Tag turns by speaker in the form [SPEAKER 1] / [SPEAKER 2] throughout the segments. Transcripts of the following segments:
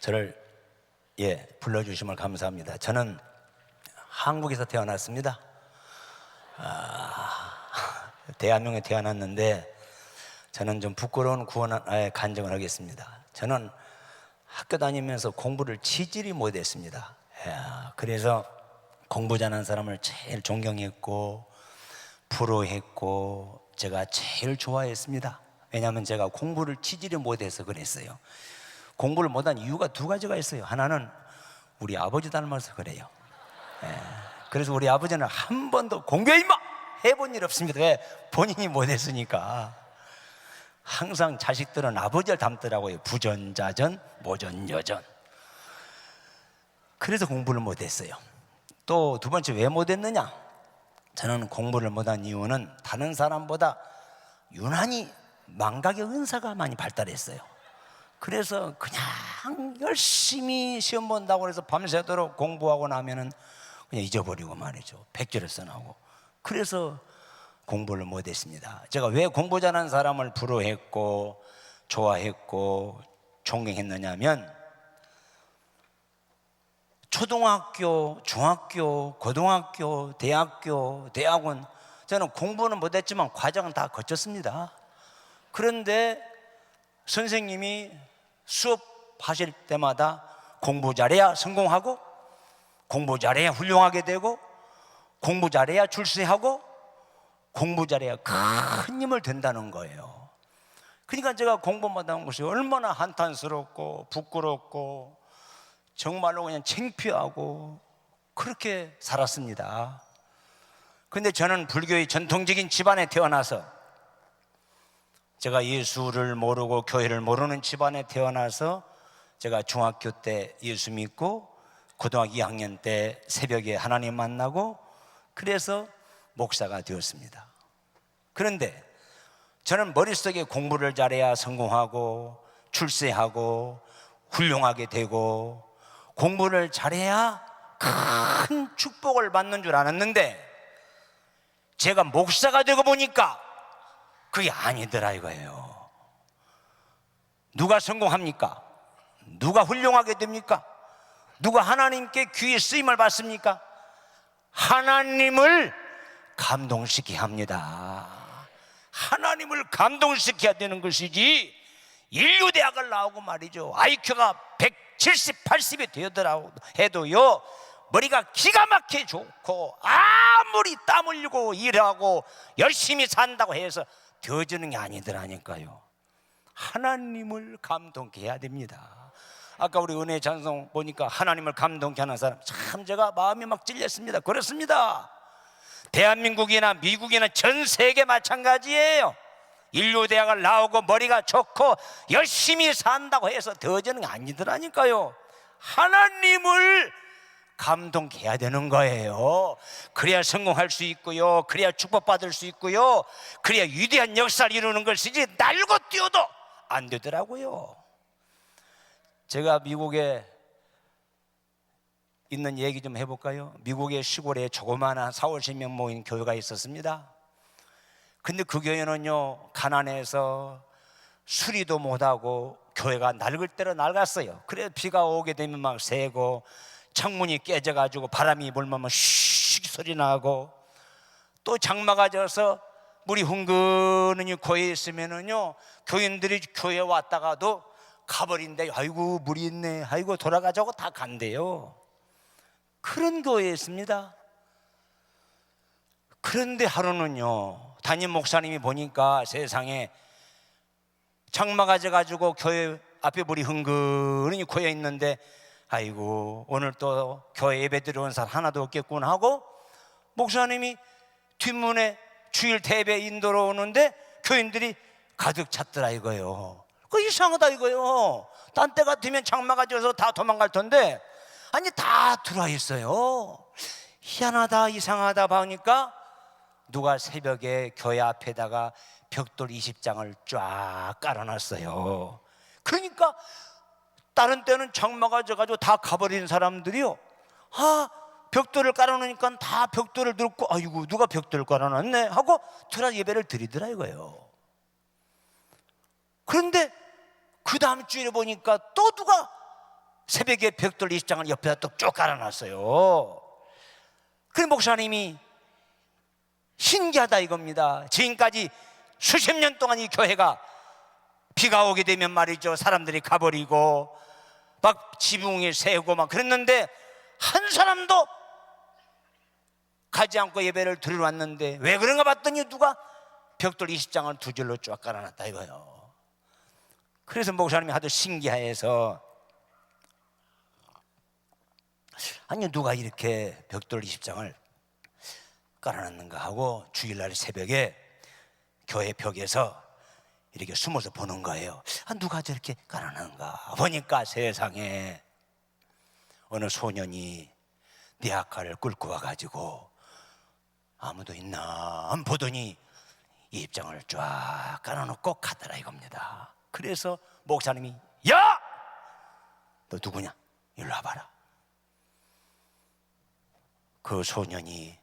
[SPEAKER 1] 저를 불러주심을 감사합니다. 저는 한국에서 태어났습니다. 대한민국에 태어났는데 저는 좀 부끄러운 간증을 하겠습니다. 저는 학교 다니면서 공부를 지질이 못했습니다. 그래서 공부 잘하는 사람을 제일 존경했고 부러워했고 제가 제일 좋아했습니다. 왜냐하면 제가 공부를 지질이 못해서 그랬어요. 공부를 못한 이유가 두 가지가 있어요. 하나는 우리 아버지 닮아서 그래요. 그래서 우리 아버지는 한 번도 공부해 임마! 해본 일 없습니다. 왜? 본인이 못했으니까. 항상 자식들은 아버지를 닮더라고요. 부전자전 모전여전. 그래서 공부를 못했어요. 또 두 번째 왜 못했느냐? 저는 공부를 못한 이유는 다른 사람보다 유난히 망각의 은사가 많이 발달했어요. 그래서 그냥 열심히 시험 본다고 해서 밤새도록 공부하고 나면은 그냥 잊어버리고 말이죠. 백지를 써나고. 그래서 공부를 못했습니다. 제가 왜 공부 잘하는 사람을 부러워했고 좋아했고 존경했느냐면 초등학교, 중학교, 고등학교, 대학교, 대학원 저는 공부는 못했지만 과정은 다 거쳤습니다. 그런데 선생님이 수업하실 때마다 공부 잘해야 성공하고 공부 잘해야 훌륭하게 되고 공부 잘해야 출세하고 공부 잘해야 큰 힘을 된다는 거예요. 그러니까 제가 공부 못한 것이 얼마나 한탄스럽고 부끄럽고 정말로 그냥 창피하고 그렇게 살았습니다. 그런데 저는 불교의 전통적인 집안에 태어나서 제가 예수를 모르고 교회를 모르는 집안에 태어나서 제가 중학교 때 예수 믿고 고등학교 2학년 때 새벽에 하나님 만나고 그래서 목사가 되었습니다. 그런데 저는 머릿속에 공부를 잘해야 성공하고 출세하고 훌륭하게 되고 공부를 잘해야 큰 축복을 받는 줄 알았는데 제가 목사가 되고 보니까 그게 아니더라 이거예요. 누가 성공합니까? 누가 훌륭하게 됩니까? 누가 하나님께 귀에 쓰임을 받습니까? 하나님을 감동시켜야 합니다. 하나님을 감동시켜야 되는 것이지 인류대학을 나오고 말이죠 IQ가 170, 80이 되더라고 해도요 머리가 기가 막히게 좋고 아무리 땀 흘리고 일하고 열심히 산다고 해서 되어지는 게 아니더라니까요. 하나님을 감동케 해야 됩니다. 아까 우리 은혜 찬송 보니까 하나님을 감동케 하는 사람 참 제가 마음이 막 찔렸습니다. 그렇습니다. 대한민국이나 미국이나 전 세계 마찬가지예요. 인류대학을 나오고 머리가 좋고 열심히 산다고 해서 되어지는 게 아니더라니까요. 하나님을 감동해야 되는 거예요. 그래야 성공할 수 있고요 그래야 축복받을 수 있고요 그래야 위대한 역사를 이루는 것이지 날고 뛰어도 안 되더라고요. 제가 미국에 있는 얘기 좀 해볼까요? 미국의 시골에 조그마한 40~50명 모인 교회가 있었습니다. 근데 그 교회는요 가난해서 수리도 못하고 교회가 낡을 대로 낡았어요. 그래서 비가 오게 되면 막 새고 창문이 깨져가지고 바람이 불면 슉 소리 나고 또 장마가 져서 물이 흥건히 고여 있으면은요 교인들이 교회 왔다가도 가버린대. 아이고 물이 있네 아이고 돌아가자고 다 간대요. 그런 교회였습니다. 그런데 하루는요 담임 목사님이 보니까 세상에 장마가 져가지고 교회 앞에 물이 흥건히 고여 있는데 아이고 오늘 또 교회 예배 들어온 사람 하나도 없겠구나 하고 목사님이 뒷문에 주일 대배 인도로 오는데 교인들이 가득 찼더라 이거요. 그 이상하다 이거요. 딴 때 같으면 장마가 져서 다 도망갈 텐데 아니 다 들어와 있어요. 희한하다 이상하다 보니까 누가 새벽에 교회 앞에다가 벽돌 20장을 쫙 깔아놨어요. 그러니까 다른 때는 장마가 져가지고 다 가버린 사람들이요 벽돌을 깔아놓으니까 다 벽돌을 들고 아이고 누가 벽돌을 깔아놨네 하고 들어와 예배를 드리더라 이거예요. 그런데 그 다음 주일에 보니까 또 누가 새벽에 벽돌 20장을 옆에다 또 쭉 깔아놨어요. 그 목사님이 신기하다 이겁니다. 지금까지 수십 년 동안 이 교회가 비가 오게 되면 말이죠, 사람들이 가버리고 막 지붕이 새고 막 그랬는데 한 사람도 가지 않고 예배를 드리러 왔는데 왜 그런가 봤더니 누가 벽돌 20장을 두 줄로 쫙 깔아놨다 이거예요. 그래서 목사님이 하도 신기해서 아니 누가 이렇게 벽돌 20장을 깔아놨는가 하고 주일날 새벽에 교회 벽에서 이렇게 숨어서 보는 거예요. 아, 누가 저렇게 깔아놨는가 보니까 세상에 어느 소년이 네 아카를 끌고 와가지고 아무도 있나 안 보더니 이 입장을 쫙 깔아놓고 가더라 이겁니다. 그래서 목사님이 야! 너 누구냐? 일로 와봐라. 그 소년이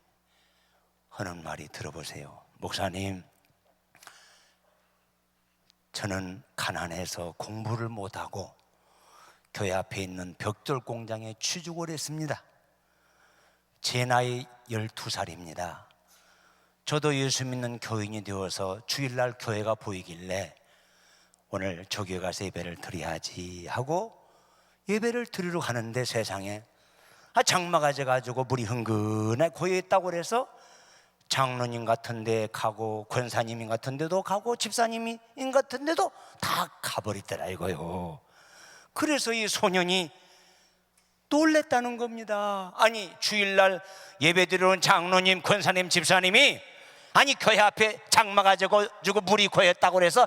[SPEAKER 1] 하는 말이 들어보세요. 목사님, 저는 가난해서 공부를 못하고 교회 앞에 있는 벽돌 공장에 취직을 했습니다. 제 나이 12살입니다. 저도 예수 믿는 교인이 되어서 주일날 교회가 보이길래 오늘 저 교회 가서 예배를 드려야지 하고 예배를 드리러 가는데 세상에 장마가 져가지고 물이 흥건하게 고여있다고 그래서 장로님 같은 데 가고 권사님 같은 데도 가고 집사님인 같은 데도 다 가버리더라 이거요. 그래서 이 소년이 놀랬다는 겁니다. 아니 주일날 예배드리러 온 장로님, 권사님, 집사님이 아니 교회 앞에 장마가 져가지고 물이 고였다고 그래서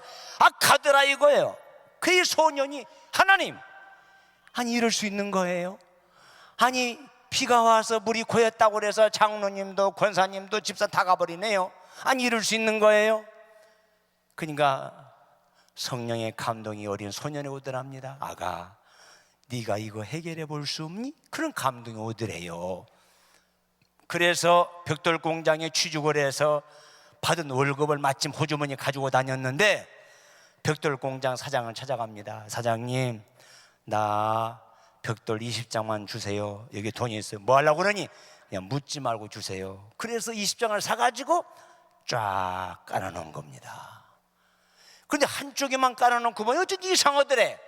[SPEAKER 1] 가더라 이거예요. 그 소년이 하나님, 아니 이럴 수 있는 거예요? 아니 비가 와서 물이 고였다고 그래서 장로님도 권사님도 집사 다 가버리네요. 아니 이럴 수 있는 거예요? 그러니까 성령의 감동이 어린 소년에 오더랍니다. 아가, 네가 이거 해결해 볼 수 없니? 그런 감동이 오더래요. 그래서 벽돌 공장에 취직을 해서 받은 월급을 마침 호주머니에 가지고 다녔는데 벽돌 공장 사장을 찾아갑니다. 사장님, 나 벽돌 20장만 주세요. 여기 돈이 있어요. 뭐 하려고 그러니? 그냥 묻지 말고 주세요. 그래서 20장을 사가지고 쫙 깔아놓은 겁니다. 그런데 한쪽에만 깔아놓고 보면 어쩐지 이상하더래.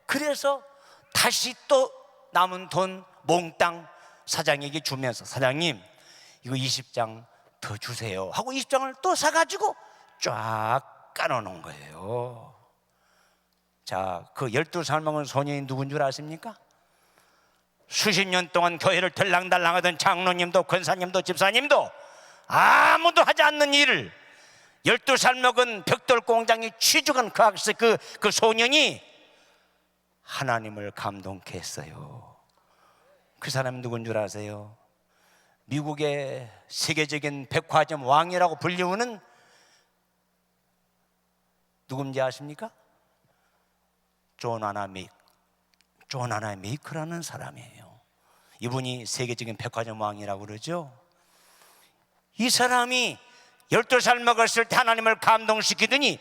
[SPEAKER 1] 그래서 다시 또 남은 돈 몽땅 사장에게 주면서 사장님 이거 20장 더 주세요 하고 20장을 또 사가지고 쫙 깔아놓은 거예요. 자, 그 12살 먹은 소년이 누군 줄 아십니까? 수십 년 동안 교회를 들랑달랑하던 장로님도 권사님도 집사님도 아무도 하지 않는 일을 12살 먹은 벽돌 공장에 취직한 그 소년이 하나님을 감동케 했어요. 그 사람이 누군 줄 아세요? 미국의 세계적인 백화점 왕이라고 불리우는 누군지 아십니까? 존 하나 메이커라는 사람이에요. 이분이 세계적인 백화점 왕이라고 그러죠. 이 사람이 12살 먹었을 때 하나님을 감동시키더니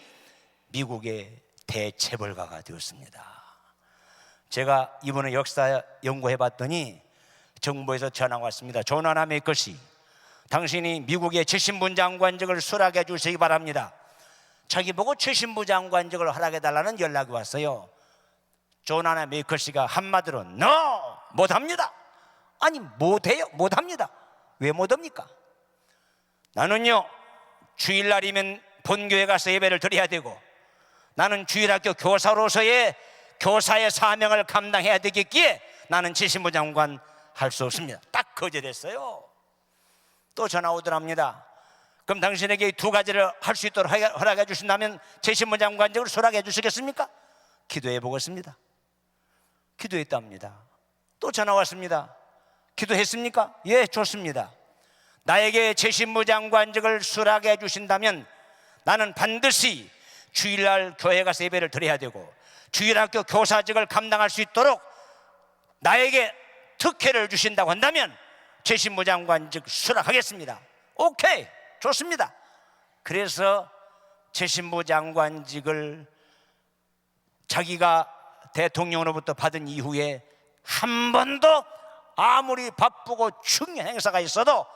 [SPEAKER 1] 미국의 대체벌가가 되었습니다. 제가 이번에 역사 연구해 봤더니 정부에서 전화가 왔습니다. 존 하나 메이커 씨, 당신이 미국의 최신부 장관직을 수락해 주시기 바랍니다. 자기 보고 최신부 장관직을 허락해 달라는 연락이 왔어요. 존 하나 메이커 씨가 한마디로 NO! 못합니다. 아니 못해요? 못합니다. 왜 못합니까? 나는요 주일날이면 본교회 가서 예배를 드려야 되고 나는 주일학교 교사로서의 교사의 사명을 감당해야 되겠기에 나는 최신부 장관 할 수 없습니다. 딱 거절했어요. 또 전화 오더랍니다. 그럼 당신에게 두 가지를 할 수 있도록 허락해 주신다면 최신부 장관직을 수락해 주시겠습니까? 기도해 보겠습니다. 기도했답니다. 또 전화 왔습니다. 기도했습니까? 예, 좋습니다. 나에게 최신부 장관직을 수락해 주신다면 나는 반드시 주일날 교회 가서 예배를 드려야 되고 주일학교 교사직을 감당할 수 있도록 나에게 특혜를 주신다고 한다면 최신부 장관직 수락하겠습니다. 오케이, 좋습니다. 그래서 최신부 장관직을 자기가 대통령으로부터 받은 이후에 한 번도 아무리 바쁘고 중요한 행사가 있어도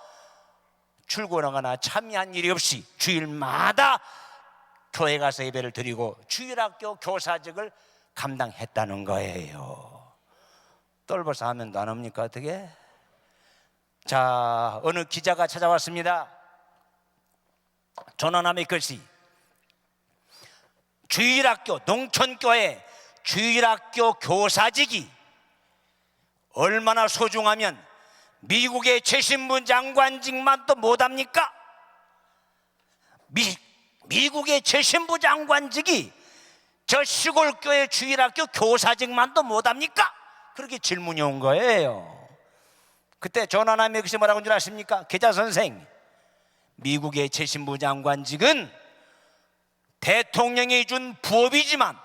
[SPEAKER 1] 출근하거나 참여한 일이 없이 주일마다 교회 가서 예배를 드리고 주일학교 교사직을 감당했다는 거예요. 떨버서 하면도 안 합니까? 어떻게? 자, 어느 기자가 찾아왔습니다. 조나남의 글씨, 주일학교, 농촌교회 주일학교 교사직이 얼마나 소중하면 미국의 최신부 장관직만도 못합니까? 미국의 최신부 장관직이 저 시골교회 주일학교 교사직만도 못합니까? 그렇게 질문이 온 거예요. 그때 조나남의 글씨 뭐라고 한 줄 아십니까? 계자 선생, 미국의 최신부 장관직은 대통령이 준 부업이지만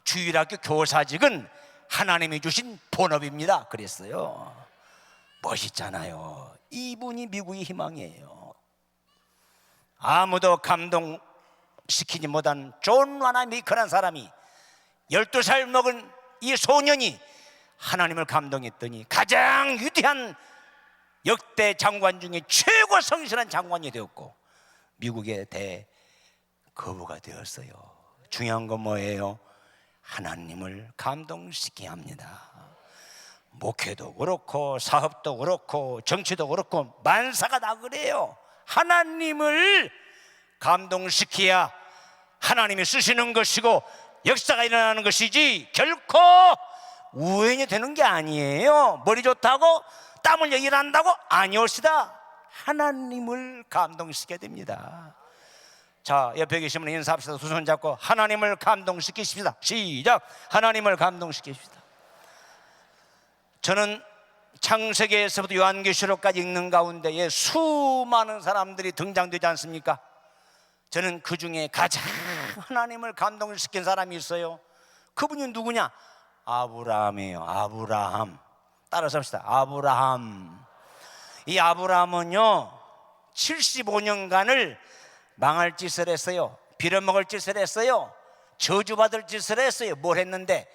[SPEAKER 1] 주일학교 교사직은 하나님이 주신 본업입니다. 그랬어요. 멋있잖아요. 이분이 미국의 희망이에요. 아무도 감동시키지 못한 존 와나메이커라는 사람이 12살 먹은 이 소년이 하나님을 감동했더니 가장 위대한 역대 장관 중에 최고 성실한 장관이 되었고 미국의 대거부가 되었어요. 중요한 건 뭐예요? 하나님을 감동시켜야 합니다. 목회도 그렇고 사업도 그렇고 정치도 그렇고 만사가 다 그래요. 하나님을 감동시켜야 하나님이 쓰시는 것이고 역사가 일어나는 것이지 결코 우연히 되는 게 아니에요. 머리 좋다고 땀 흘려 일한다고 아니올시다. 하나님을 감동시켜야 됩니다. 자, 옆에 계신 분 인사합시다. 두 손 잡고 하나님을 감동시키십시다. 시작. 하나님을 감동시키십시다. 저는 창세기에서부터 요한계시록까지 읽는 가운데에 수많은 사람들이 등장되지 않습니까? 저는 그 중에 가장 하나님을 감동시킨 사람이 있어요. 그분이 누구냐? 아브라함이에요. 아브라함. 따라서 합시다. 아브라함. 이 아브라함은요 75년간을 망할 짓을 했어요. 빌어먹을 짓을 했어요. 저주받을 짓을 했어요. 뭘 했는데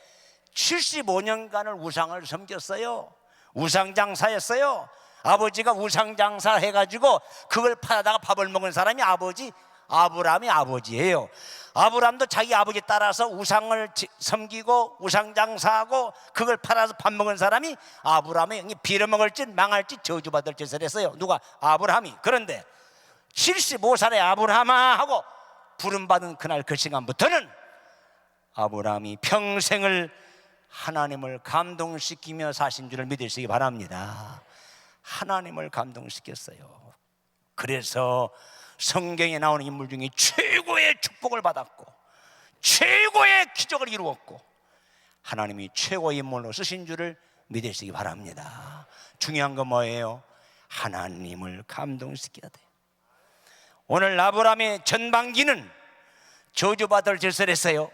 [SPEAKER 1] 75년간을 우상을 섬겼어요. 우상장사했어요. 아버지가 우상장사 해가지고 그걸 팔아다가 밥을 먹은 사람이 아브라함이 아버지예요. 아브라함도 자기 아버지 따라서 우상을 섬기고 우상장사하고 그걸 팔아서 밥 먹은 사람이 아브라함이 빌어먹을 짓 망할 짓 저주받을 짓을 했어요. 누가? 아브라함이. 그런데 75살의 아브라함아 하고 부름받은 그날 그 시간부터는 아브라함이 평생을 하나님을 감동시키며 사신 줄을 믿으시기 바랍니다. 하나님을 감동시켰어요. 그래서 성경에 나오는 인물 중에 최고의 축복을 받았고 최고의 기적을 이루었고 하나님이 최고의 인물로 쓰신 줄을 믿으시기 바랍니다. 중요한 건 뭐예요? 하나님을 감동시켜야 돼요. 오늘 아브라함의 전반기는 저주받을 짓을 했어요.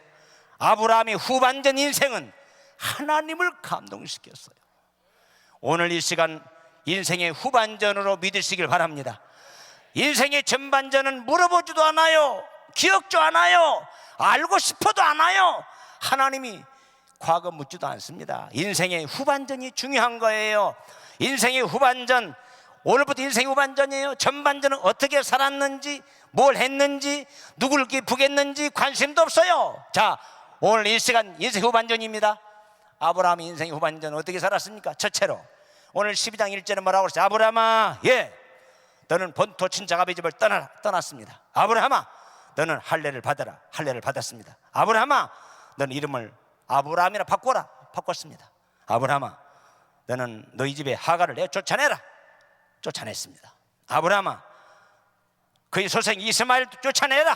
[SPEAKER 1] 아브라함의 후반전 인생은 하나님을 감동시켰어요. 오늘 이 시간 인생의 후반전으로 믿으시길 바랍니다. 인생의 전반전은 물어보지도 않아요. 기억도 않아요. 알고 싶어도 않아요. 하나님이 과거 묻지도 않습니다. 인생의 후반전이 중요한 거예요. 인생의 후반전, 오늘부터 인생의 후반전이에요. 전반전은 어떻게 살았는지, 뭘 했는지, 누굴 기쁘겠는지 관심도 없어요. 자, 오늘 이 시간 인생 후반전입니다. 아브라함이 인생의 후반전 어떻게 살았습니까? 첫째로 오늘 12장 1절에 뭐라고 그랬어요? 아브라함아, 너는 본토 친척 아버지 집을 떠났습니다. 아브라함아, 너는 할례를 받아라. 할례를 받았습니다. 아브라함아, 너는 이름을 아브라함이라 바꿨습니다. 아브라함아, 너는 너희 집에 하가를 내 쫓아내라. 쫓아냈습니다. 아브라함아, 그의 소생 이스마엘 쫓아내라.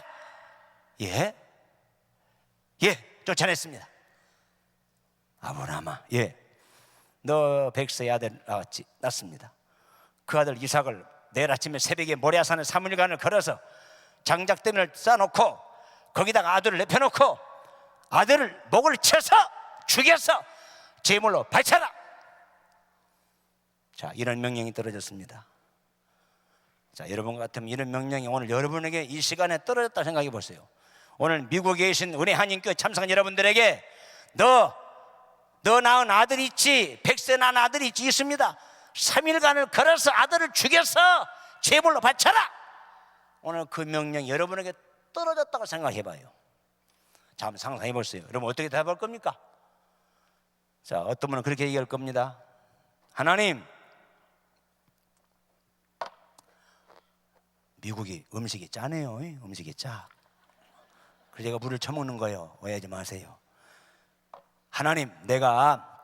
[SPEAKER 1] 쫓아냈습니다. 아브라함아, 너 백세의 아들 낳습니다. 그 아들 이삭을 내일 아침에 새벽에 모리아산을 3일간을 걸어서 장작대를 쌓아놓고 거기다가 아들을 내펴놓고 아들을 목을 쳐서 죽여서 제물로 바쳐라. 자, 이런 명령이 떨어졌습니다. 자, 여러분 같으면 이런 명령이 오늘 여러분에게 이 시간에 떨어졌다 생각해 보세요. 오늘 미국에 계신 은혜 한인교회 참석한 여러분들에게 너 너 낳은 아들 있지, 백세 낳은 아들이 있습니다. 3일간을 걸어서 아들을 죽여서 제물로 바쳐라. 오늘 그 명령이 여러분에게 떨어졌다고 생각해봐요. 자, 한번 상상해 보세요. 여러분 어떻게 대답할 겁니까? 자, 어떤 분은 그렇게 얘기할 겁니다. 하나님, 미국이 음식이 짜네요. 음식이 짜. 그래서 제가 물을 처먹는 거예요. 오해하지 마세요. 하나님, 내가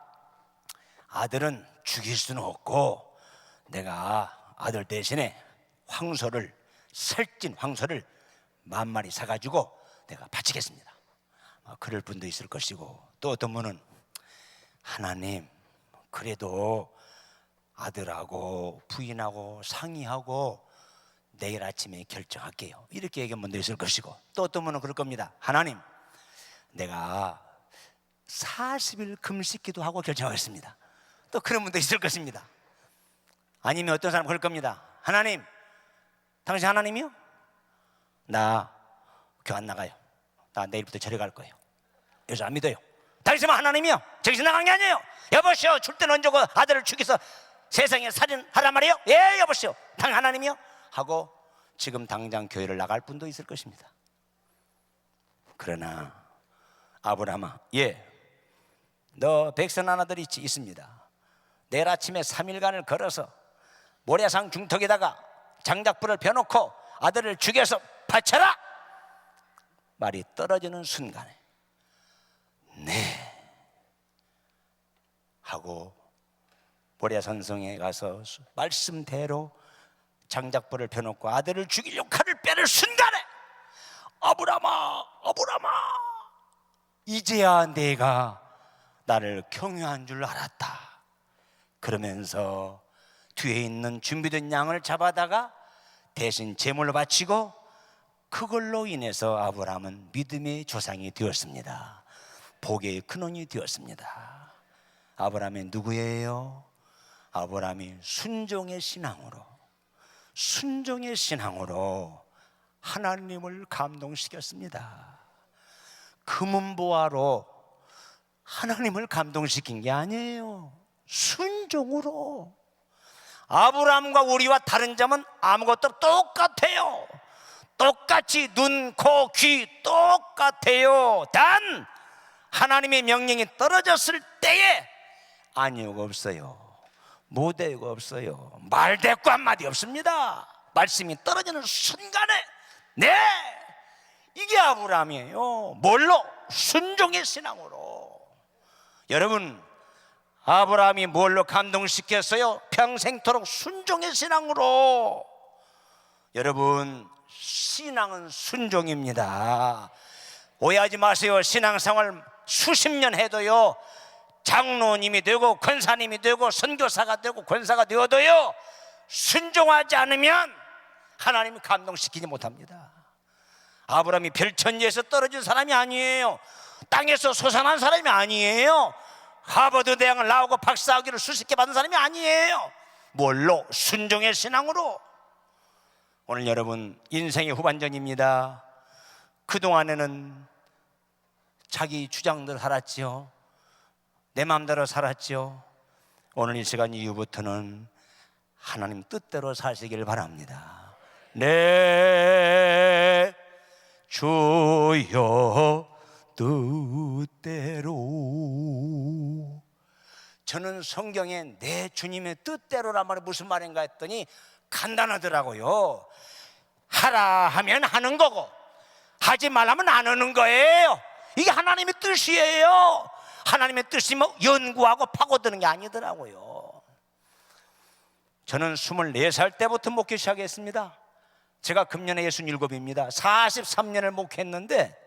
[SPEAKER 1] 아들은 죽일 수는 없고 내가 아들 대신에 황소를, 살찐 황소를 10,000마리 사가지고 내가 바치겠습니다. 그럴 분도 있을 것이고, 또 어떤 분은 하나님, 그래도 아들하고 부인하고 상의하고 내일 아침에 결정할게요, 이렇게 얘기한 분도 있을 것이고, 또 어떤 분은 그럴 겁니다. 하나님, 내가 40일 금식 기도하고 결정하겠습니다. 또 그런 분도 있을 것입니다. 아니면 어떤 사람은 그럴 겁니다. 하나님, 당신 하나님이요? 나 교회 안 나가요. 나 내일부터 절에 갈 거예요. 여기서 안 믿어요. 당신은 하나님이요? 정신 나간 게 아니에요. 여보시오, 줄 때는 언제고 아들을 죽여서 세상에 살인하란 말이에요? 예, 여보시오, 당신 하나님이요? 하고 지금 당장 교회를 나갈 분도 있을 것입니다. 그러나 아브라함아, 예, 너 백성 하나들이 있습니다. 내일 아침에 3일간을 걸어서 모래산 중턱에다가 장작불을 펴놓고 아들을 죽여서 바쳐라. 말이 떨어지는 순간에 네 하고 모래산성에 가서 말씀대로 장작불을 펴놓고 아들을 죽이려고 칼을 빼는 순간에 아브라함아, 아브라함아, 이제야 내가 나를 경유한 줄 알았다. 그러면서 뒤에 있는 준비된 양을 잡아다가 대신 제물로 바치고, 그걸로 인해서 아브라함은 믿음의 조상이 되었습니다. 복의 근원이 되었습니다. 아브라함이 누구예요? 아브라함이 순종의 신앙으로 하나님을 감동시켰습니다. 금은보화로 하나님을 감동시킨 게 아니에요. 순종으로. 아브라함과 우리와 다른 점은 아무것도 똑같아요. 똑같이 눈, 코, 귀 똑같아요. 단 하나님의 명령이 떨어졌을 때에 아니오가 없어요. 못해가 없어요. 말대꾸 한마디 없습니다. 말씀이 떨어지는 순간에 네, 이게 아브라함이에요. 뭘로? 순종의 신앙으로. 여러분, 아브라함이 뭘로 감동시켰어요? 평생토록 순종의 신앙으로. 여러분, 신앙은 순종입니다. 오해하지 마세요. 신앙생활 수십 년 해도요, 장로님이 되고 권사님이 되고 선교사가 되고 권사가 되어도요, 순종하지 않으면 하나님이 감동시키지 못합니다. 아브라함이 별천지에서 떨어진 사람이 아니에요. 땅에서 솟아난 사람이 아니에요. 하버드 대학을 나오고 박사학위를 수십 개 받은 사람이 아니에요. 뭘로? 순종의 신앙으로. 오늘 여러분, 인생의 후반전입니다. 그동안에는 자기 주장대로 살았지요. 내 마음대로 살았지요. 오늘 이 시간 이후부터는 하나님 뜻대로 사시길 바랍니다. 내 주여 뜻대로. 저는 성경에 내 주님의 뜻대로란 말이 무슨 말인가 했더니 간단하더라고요. 하라 하면 하는 거고 하지 말라면 안 하는 거예요. 이게 하나님의 뜻이에요. 하나님의 뜻이 뭐 연구하고 파고드는 게 아니더라고요. 저는 24살 때부터 목회 시작했습니다. 제가 금년에 67입니다. 43년을 목회했는데,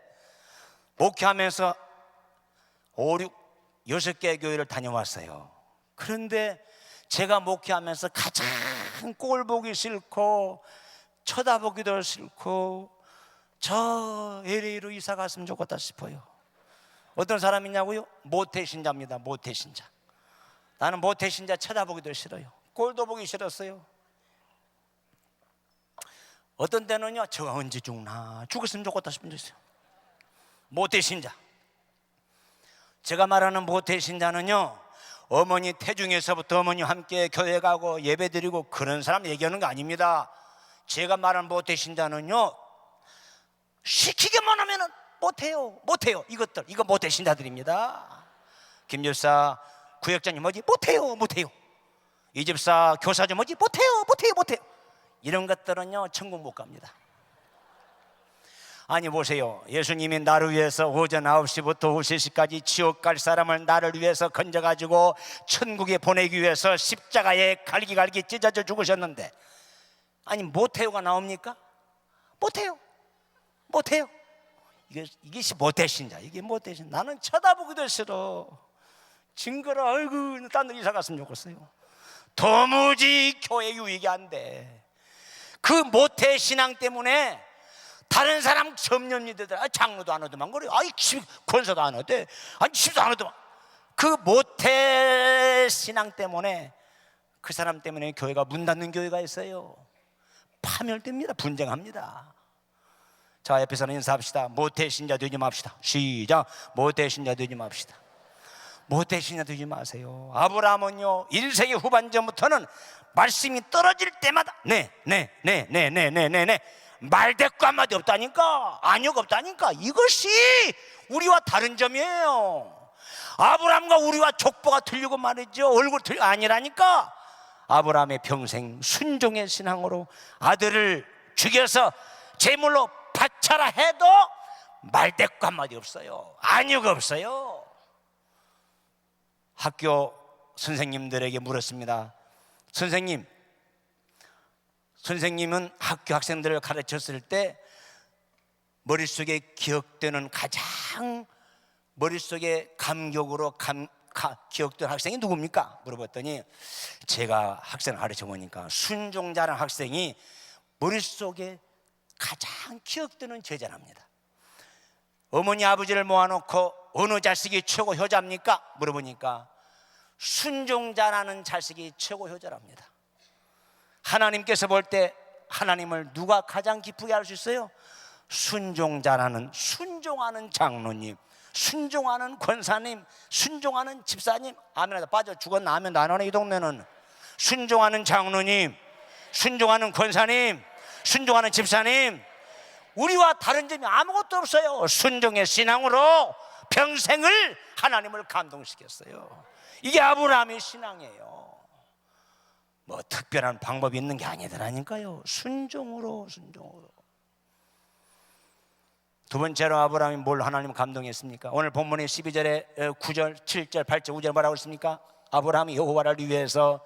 [SPEAKER 1] 목회하면서 5, 6, 6개 교회를 다녀왔어요. 그런데 제가 목회하면서 가장 꼴 보기 싫고 쳐다보기도 싫고 저 LA로 이사 갔으면 좋겠다 싶어요. 어떤 사람이냐고요? 모태신자입니다. 모태신자. 나는 모태신자 쳐다보기도 싫어요. 꼴도 보기 싫었어요. 어떤 때는요, 저가 언제 죽나, 죽었으면 좋겠다 싶은 적 있어요. 모태신자. 제가 말하는 모태신자는요, 어머니 태중에서부터 어머니와 함께 교회 가고 예배 드리고 그런 사람 얘기하는 거 아닙니다. 제가 말하는 모태신자는요, 시키기만 하면 못해요. 이거 모태신자들입니다. 김집사 구역장님 뭐지? 못해요. 이 집사 교사좀 뭐지? 못해요. 이런 것들은요 천국 못 갑니다. 아니 보세요, 예수님이 나를 위해서 오전 9시부터 오후 3시까지 지옥 갈 사람을 나를 위해서 건져가지고 천국에 보내기 위해서 십자가에 갈기갈기 찢어져 죽으셨는데, 아니 못해요가 나옵니까? 못해요. 이게 모태신자. 나는 쳐다보기도 싫어. 징그러. 아이고, 딴 데 이사 갔으면 좋겠어요. 도무지 교회 유익이 안 돼. 그 모태신앙 때문에 다른 사람 점령이되더라. 장로도 안 하더만 그래. 아이 권사도 안 하대. 아니 집도 안 하더만. 그 모태신앙 때문에, 그 사람 때문에 교회가 문 닫는 교회가 있어요. 파멸됩니다. 분쟁합니다. 자, 옆에서는 인사합시다. 모태신자 되지 맙시다. 시작. 모태신자 되지 맙시다. 모태신자 되지 마세요. 아브라함은요, 인생의 후반전부터는 말씀이 떨어질 때마다 네 말대꾸 한마디 없다니까, 아니가 없다니까. 이것이 우리와 다른 점이에요. 아브라함과 우리와 족보가 틀리고 말이죠. 얼굴 틀리고 아니라니까. 아브라함의 평생 순종의 신앙으로 아들을 죽여서 제물로 바쳐라 해도 말대꾸 한마디 없어요. 아니가 없어요. 학교 선생님들에게 물었습니다. 선생님은 학교 학생들을 가르쳤을 때 머릿속에 기억되는, 가장 머릿속에 감격으로 기억되는 학생이 누굽니까? 물어봤더니 제가 학생을 가르쳐 보니까 순종자라는 학생이 머릿속에 가장 기억되는 제자랍니다. 어머니 아버지를 모아놓고 어느 자식이 최고 효자입니까? 물어보니까 순종자라는 자식이 최고 효자랍니다. 하나님께서 볼 때 하나님을 누가 가장 기쁘게 할 수 있어요? 순종자라는, 순종하는 장로님, 순종하는 권사님, 순종하는 집사님. 아멘하다 빠져 죽었나 아멘도 안 하네 이 동네는. 순종하는 장로님, 순종하는 권사님, 순종하는 집사님. 우리와 다른 점이 아무것도 없어요. 순종의 신앙으로 평생을 하나님을 감동시켰어요. 이게 아브라함의 신앙이에요. 뭐 특별한 방법이 있는 게 아니더라니까요. 순종으로. 두 번째로 아브라함이 뭘 하나님 감동했습니까? 오늘 본문의 12절에 9절, 7절, 8절, 9절 뭐라고 했습니까? 아브라함이 여호와를 위해서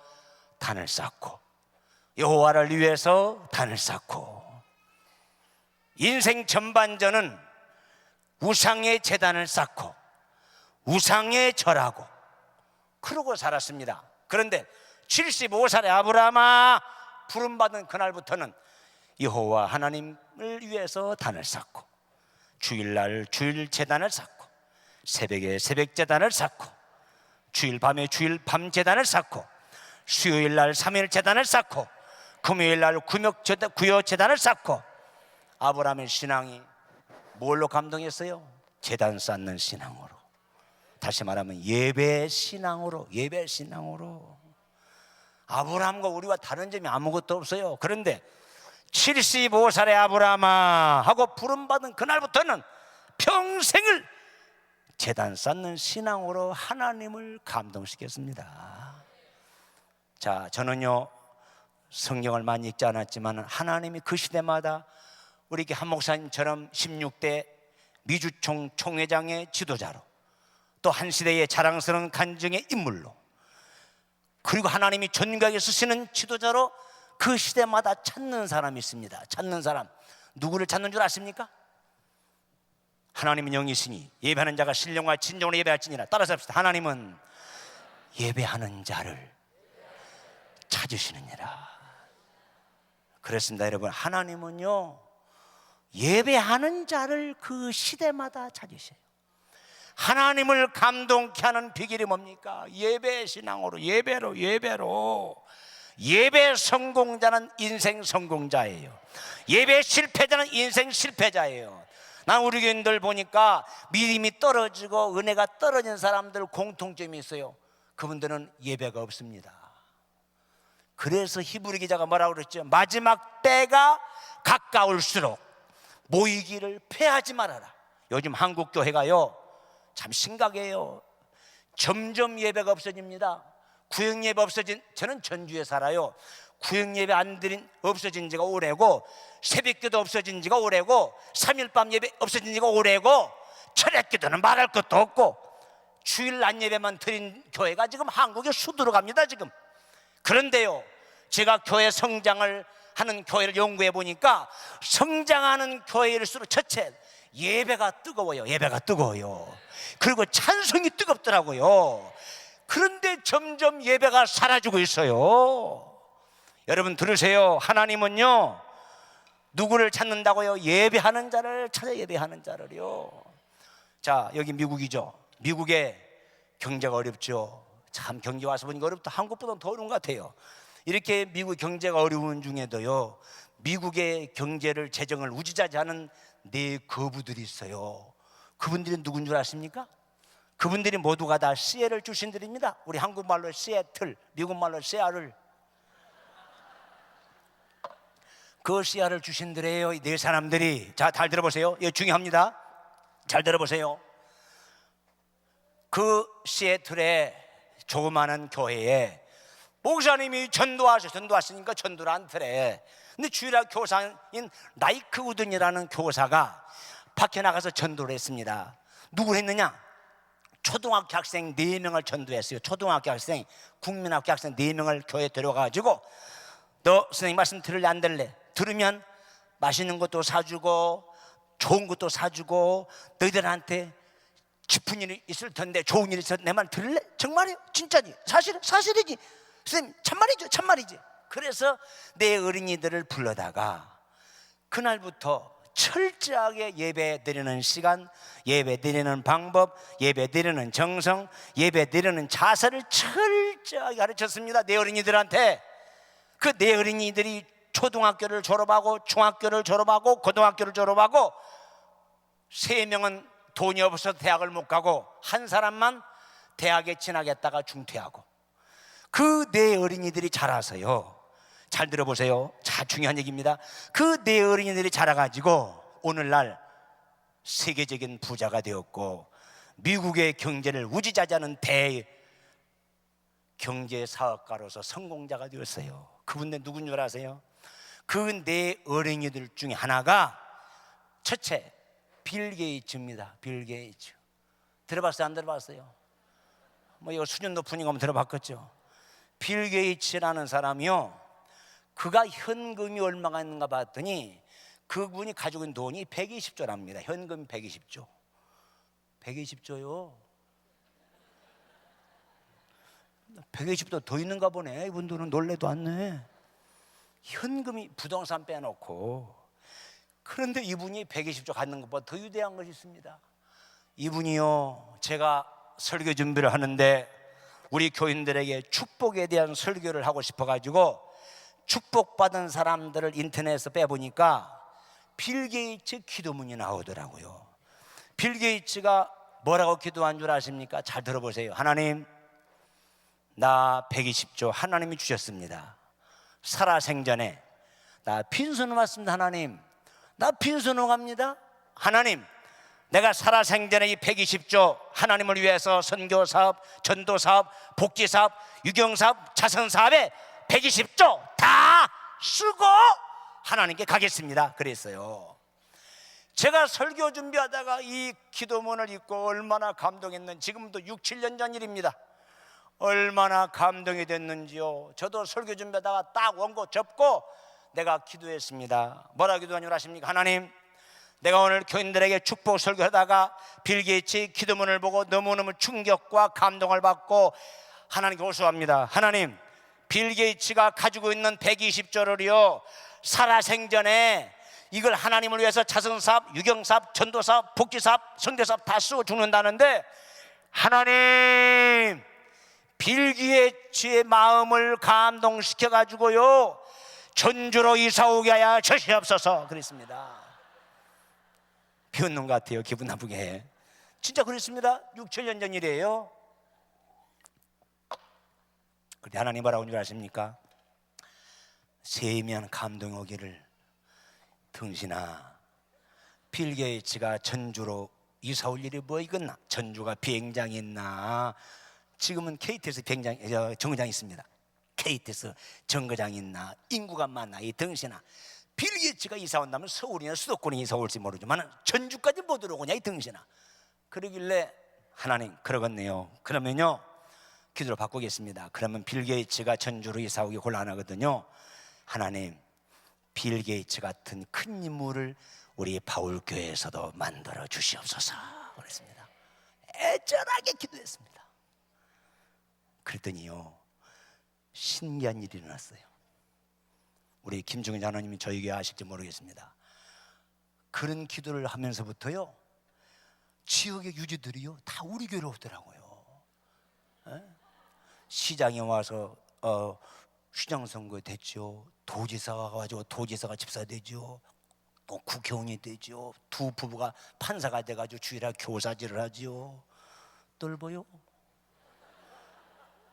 [SPEAKER 1] 단을 쌓고, 여호와를 위해서 단을 쌓고. 인생 전반전은 우상의 제단을 쌓고 우상에 절하고 그러고 살았습니다. 그런데 75살의 아브라함아, 부름받은 그날부터는 여호와 하나님을 위해서 단을 쌓고, 주일날 주일 제단을 쌓고, 새벽에 새벽 제단을 쌓고, 주일 밤에 주일 밤 제단을 쌓고, 수요일날 3일 제단을 쌓고, 금요일날 구요 제단을 쌓고. 아브라함의 신앙이 뭘로 감동했어요? 제단 쌓는 신앙으로. 다시 말하면 예배 신앙으로. 아브라함과 우리와 다른 점이 아무것도 없어요. 그런데 75살의 아브라함아 하고 부름받은 그날부터는 평생을 제단 쌓는 신앙으로 하나님을 감동시켰습니다. 자, 저는요 성경을 많이 읽지 않았지만 하나님이 그 시대마다 우리 한 목사님처럼 16대 미주총 총회장의 지도자로, 또 한 시대의 자랑스러운 간증의 인물로, 그리고 하나님이 존귀하게 쓰시는 지도자로 그 시대마다 찾는 사람이 있습니다. 찾는 사람, 누구를 찾는 줄 아십니까? 하나님은 영이시니 예배하는 자가 신령과 진정으로 예배할지니라. 따라서 합시다. 하나님은 예배하는 자를 찾으시느니라. 그렇습니다. 여러분, 하나님은요 예배하는 자를 그 시대마다 찾으셔요. 하나님을 감동케 하는 비결이 뭡니까? 예배 신앙으로, 예배로. 예배 성공자는 인생 성공자예요. 예배 실패자는 인생 실패자예요. 난 우리 교인들 보니까 믿음이 떨어지고 은혜가 떨어진 사람들 공통점이 있어요. 그분들은 예배가 없습니다. 그래서 히브리 기자가 뭐라고 그랬죠? 마지막 때가 가까울수록 모이기를 패하지 말아라. 요즘 한국 교회가요 참 심각해요. 점점 예배가 없어집니다. 구역 예배 없어진, 저는 전주에 살아요. 구역 예배 없어진 지가 오래고, 새벽기도 없어진 지가 오래고, 3일밤 예배 없어진 지가 오래고, 철야기도는 말할 것도 없고, 주일 낮 예배만 드린 교회가 지금 한국에 수두로 갑니다 지금. 그런데요, 제가 교회 성장을 하는 교회를 연구해 보니까 성장하는 교회일수록 첫째 예배가 뜨거워요. 예배가 뜨거워요. 그리고 찬송이 뜨겁더라고요. 그런데 점점 예배가 사라지고 있어요. 여러분 들으세요. 하나님은요 누구를 찾는다고요? 예배하는 자를 찾아. 예배하는 자를요. 자, 여기 미국이죠. 미국의 경제가 어렵죠. 참 경제 와서 보니까 어렵다. 한국보다 더 어려운 것 같아요. 이렇게 미국 경제가 어려운 중에도요 미국의 경제를 재정을 우지자지하는 네 거부들이 있어요. 그분들이 누군 줄 아십니까? 그분들이 모두가 다 시애틀 출신들입니다. 우리 한국말로 시애틀, 미국말로 시애틀. 그 시애틀 출신들이에요. 이 네 사람들이. 자, 잘 들어보세요. 이거 중요합니다. 잘 들어보세요. 그 시애틀의 조그마한 교회에 목사님이 전도하시니까 전도를 안 틀에. 근데 주일학 교사인 나이크 우든이라는 교사가 밖에 나가서 전도를 했습니다. 누구 했느냐? 초등학교 학생 4명을 전도했어요. 초등학교 학생, 국민학교 학생 4명을 교회에 데려가가지고 너 선생님 말씀 들을래 안 들을래? 들으면 맛있는 것도 사주고 좋은 것도 사주고 너희들한테 깊은 일이 있을 텐데 좋은 일이 있어. 내 말 들을래? 정말이요? 진짜지? 사실이지. 선생님 참말이죠. 참말이지. 그래서 내 어린이들을 불러다가 그날부터 철저하게 예배 드리는 시간, 예배 드리는 방법, 예배 드리는 정성, 예배 드리는 자세를 철저하게 가르쳤습니다. 내 어린이들한테. 그 내 어린이들이 초등학교를 졸업하고 중학교를 졸업하고 고등학교를 졸업하고 3명은 돈이 없어서 대학을 못 가고 한 사람만 대학에 진학했다가 중퇴하고 그 네 어린이들이 자라서요. 잘 들어보세요. 자, 중요한 얘기입니다. 그 네 어린이들이 자라가지고 오늘날 세계적인 부자가 되었고 미국의 경제를 우지자지하는 대경제사업가로서 성공자가 되었어요. 그분들 누군 줄 아세요? 그 네 어린이들 중에 하나가 첫째 빌 게이츠입니다. 빌 게이츠. 들어봤어요? 안 들어봤어요? 뭐 이거 수준 높은 거 들어봤겠죠? 빌 게이츠라는 사람이요, 그가 현금이 얼마가 있는가 봤더니 그분이 가지고 있는 돈이 120조랍니다. 현금 120조. 120조요. 120조 더 있는가 보네. 이분들은 놀래도 않네. 현금이 부동산 빼놓고. 그런데 이분이 120조 갖는 것보다 더 위대한 것이 있습니다. 이분이요, 제가 설교 준비를 하는데 우리 교인들에게 축복에 대한 설교를 하고 싶어가지고 축복받은 사람들을 인터넷에서 빼보니까 빌 게이츠 기도문이 나오더라고요. 빌 게이츠가 뭐라고 기도한 줄 아십니까? 잘 들어보세요. 하나님, 나 120조 하나님이 주셨습니다. 살아생전에 나 빈손으로 왔습니다. 하나님, 나 빈손으로 갑니다. 하나님, 내가 살아생전에 이 120조 하나님을 위해서 선교사업, 전도사업, 복지사업, 유경사업, 자선사업에 120조 다 쓰고 하나님께 가겠습니다. 그랬어요. 제가 설교 준비하다가 이 기도문을 읽고 얼마나 감동했는지, 지금도 6, 7년 전 일입니다. 얼마나 감동이 됐는지요. 저도 설교 준비하다가 딱 원고 접고 내가 기도했습니다. 뭐라 기도한 줄 아십니까? 하나님, 내가 오늘 교인들에게 축복 설교하다가 빌 게이츠 기도문을 보고 너무너무 충격과 감동을 받고 하나님께 호소합니다. 하나님, 빌 게이츠가 가지고 있는 120조를요 살아생전에 이걸 하나님을 위해서 자선사업, 유경사업, 전도사업, 복지사업, 선교사업 다 쓰고 죽는다는데 하나님, 빌 게이츠의 마음을 감동시켜가지고요 전주로 이사오게 하여 주시옵소서 그랬습니다. 비웃는 것 같아요. 기분 나쁘게. 진짜 그랬습니다. 6, 7년 전 일이에요. 그때 하나님 뭐라고 한 줄 아십니까? 세미한 감동이 오기를. 등신아, 빌 게이츠가 전주로 이사 올 일이 뭐 있겠나? 전주가 비행장이 있나? 지금은 KTX 정거장이 있습니다. KTX 정거장이 있나? 인구가 많나? 이 등신아, 빌 게이츠가 이사 온다면 서울이나 수도권에 이사 올지 모르지만 전주까지 못 들어오냐 이 등신아. 그러길래 하나님 그러겠네요. 그러면요 기도를 바꾸겠습니다. 그러면 빌 게이츠가 전주로 이사 오기 곤란하거든요. 하나님, 빌 게이츠 같은 큰 인물을 우리 바울교회에서도 만들어 주시옵소서 그랬습니다. 애절하게 기도했습니다. 그랬더니요 신기한 일이 일어났어요. 우리 김종인 장로님이 저에게 아실지 모르겠습니다. 그런 기도를 하면서부터요 지역의 유지들이요 다 우리 교회로 오더라고요. 시장에 와서 시장 선거 됐죠. 도지사가 가지고 도지사가 집사되죠. 또 국회의원이 되죠. 두 부부가 판사가 돼가지고 주일날 교사질을 하죠. 똘보요.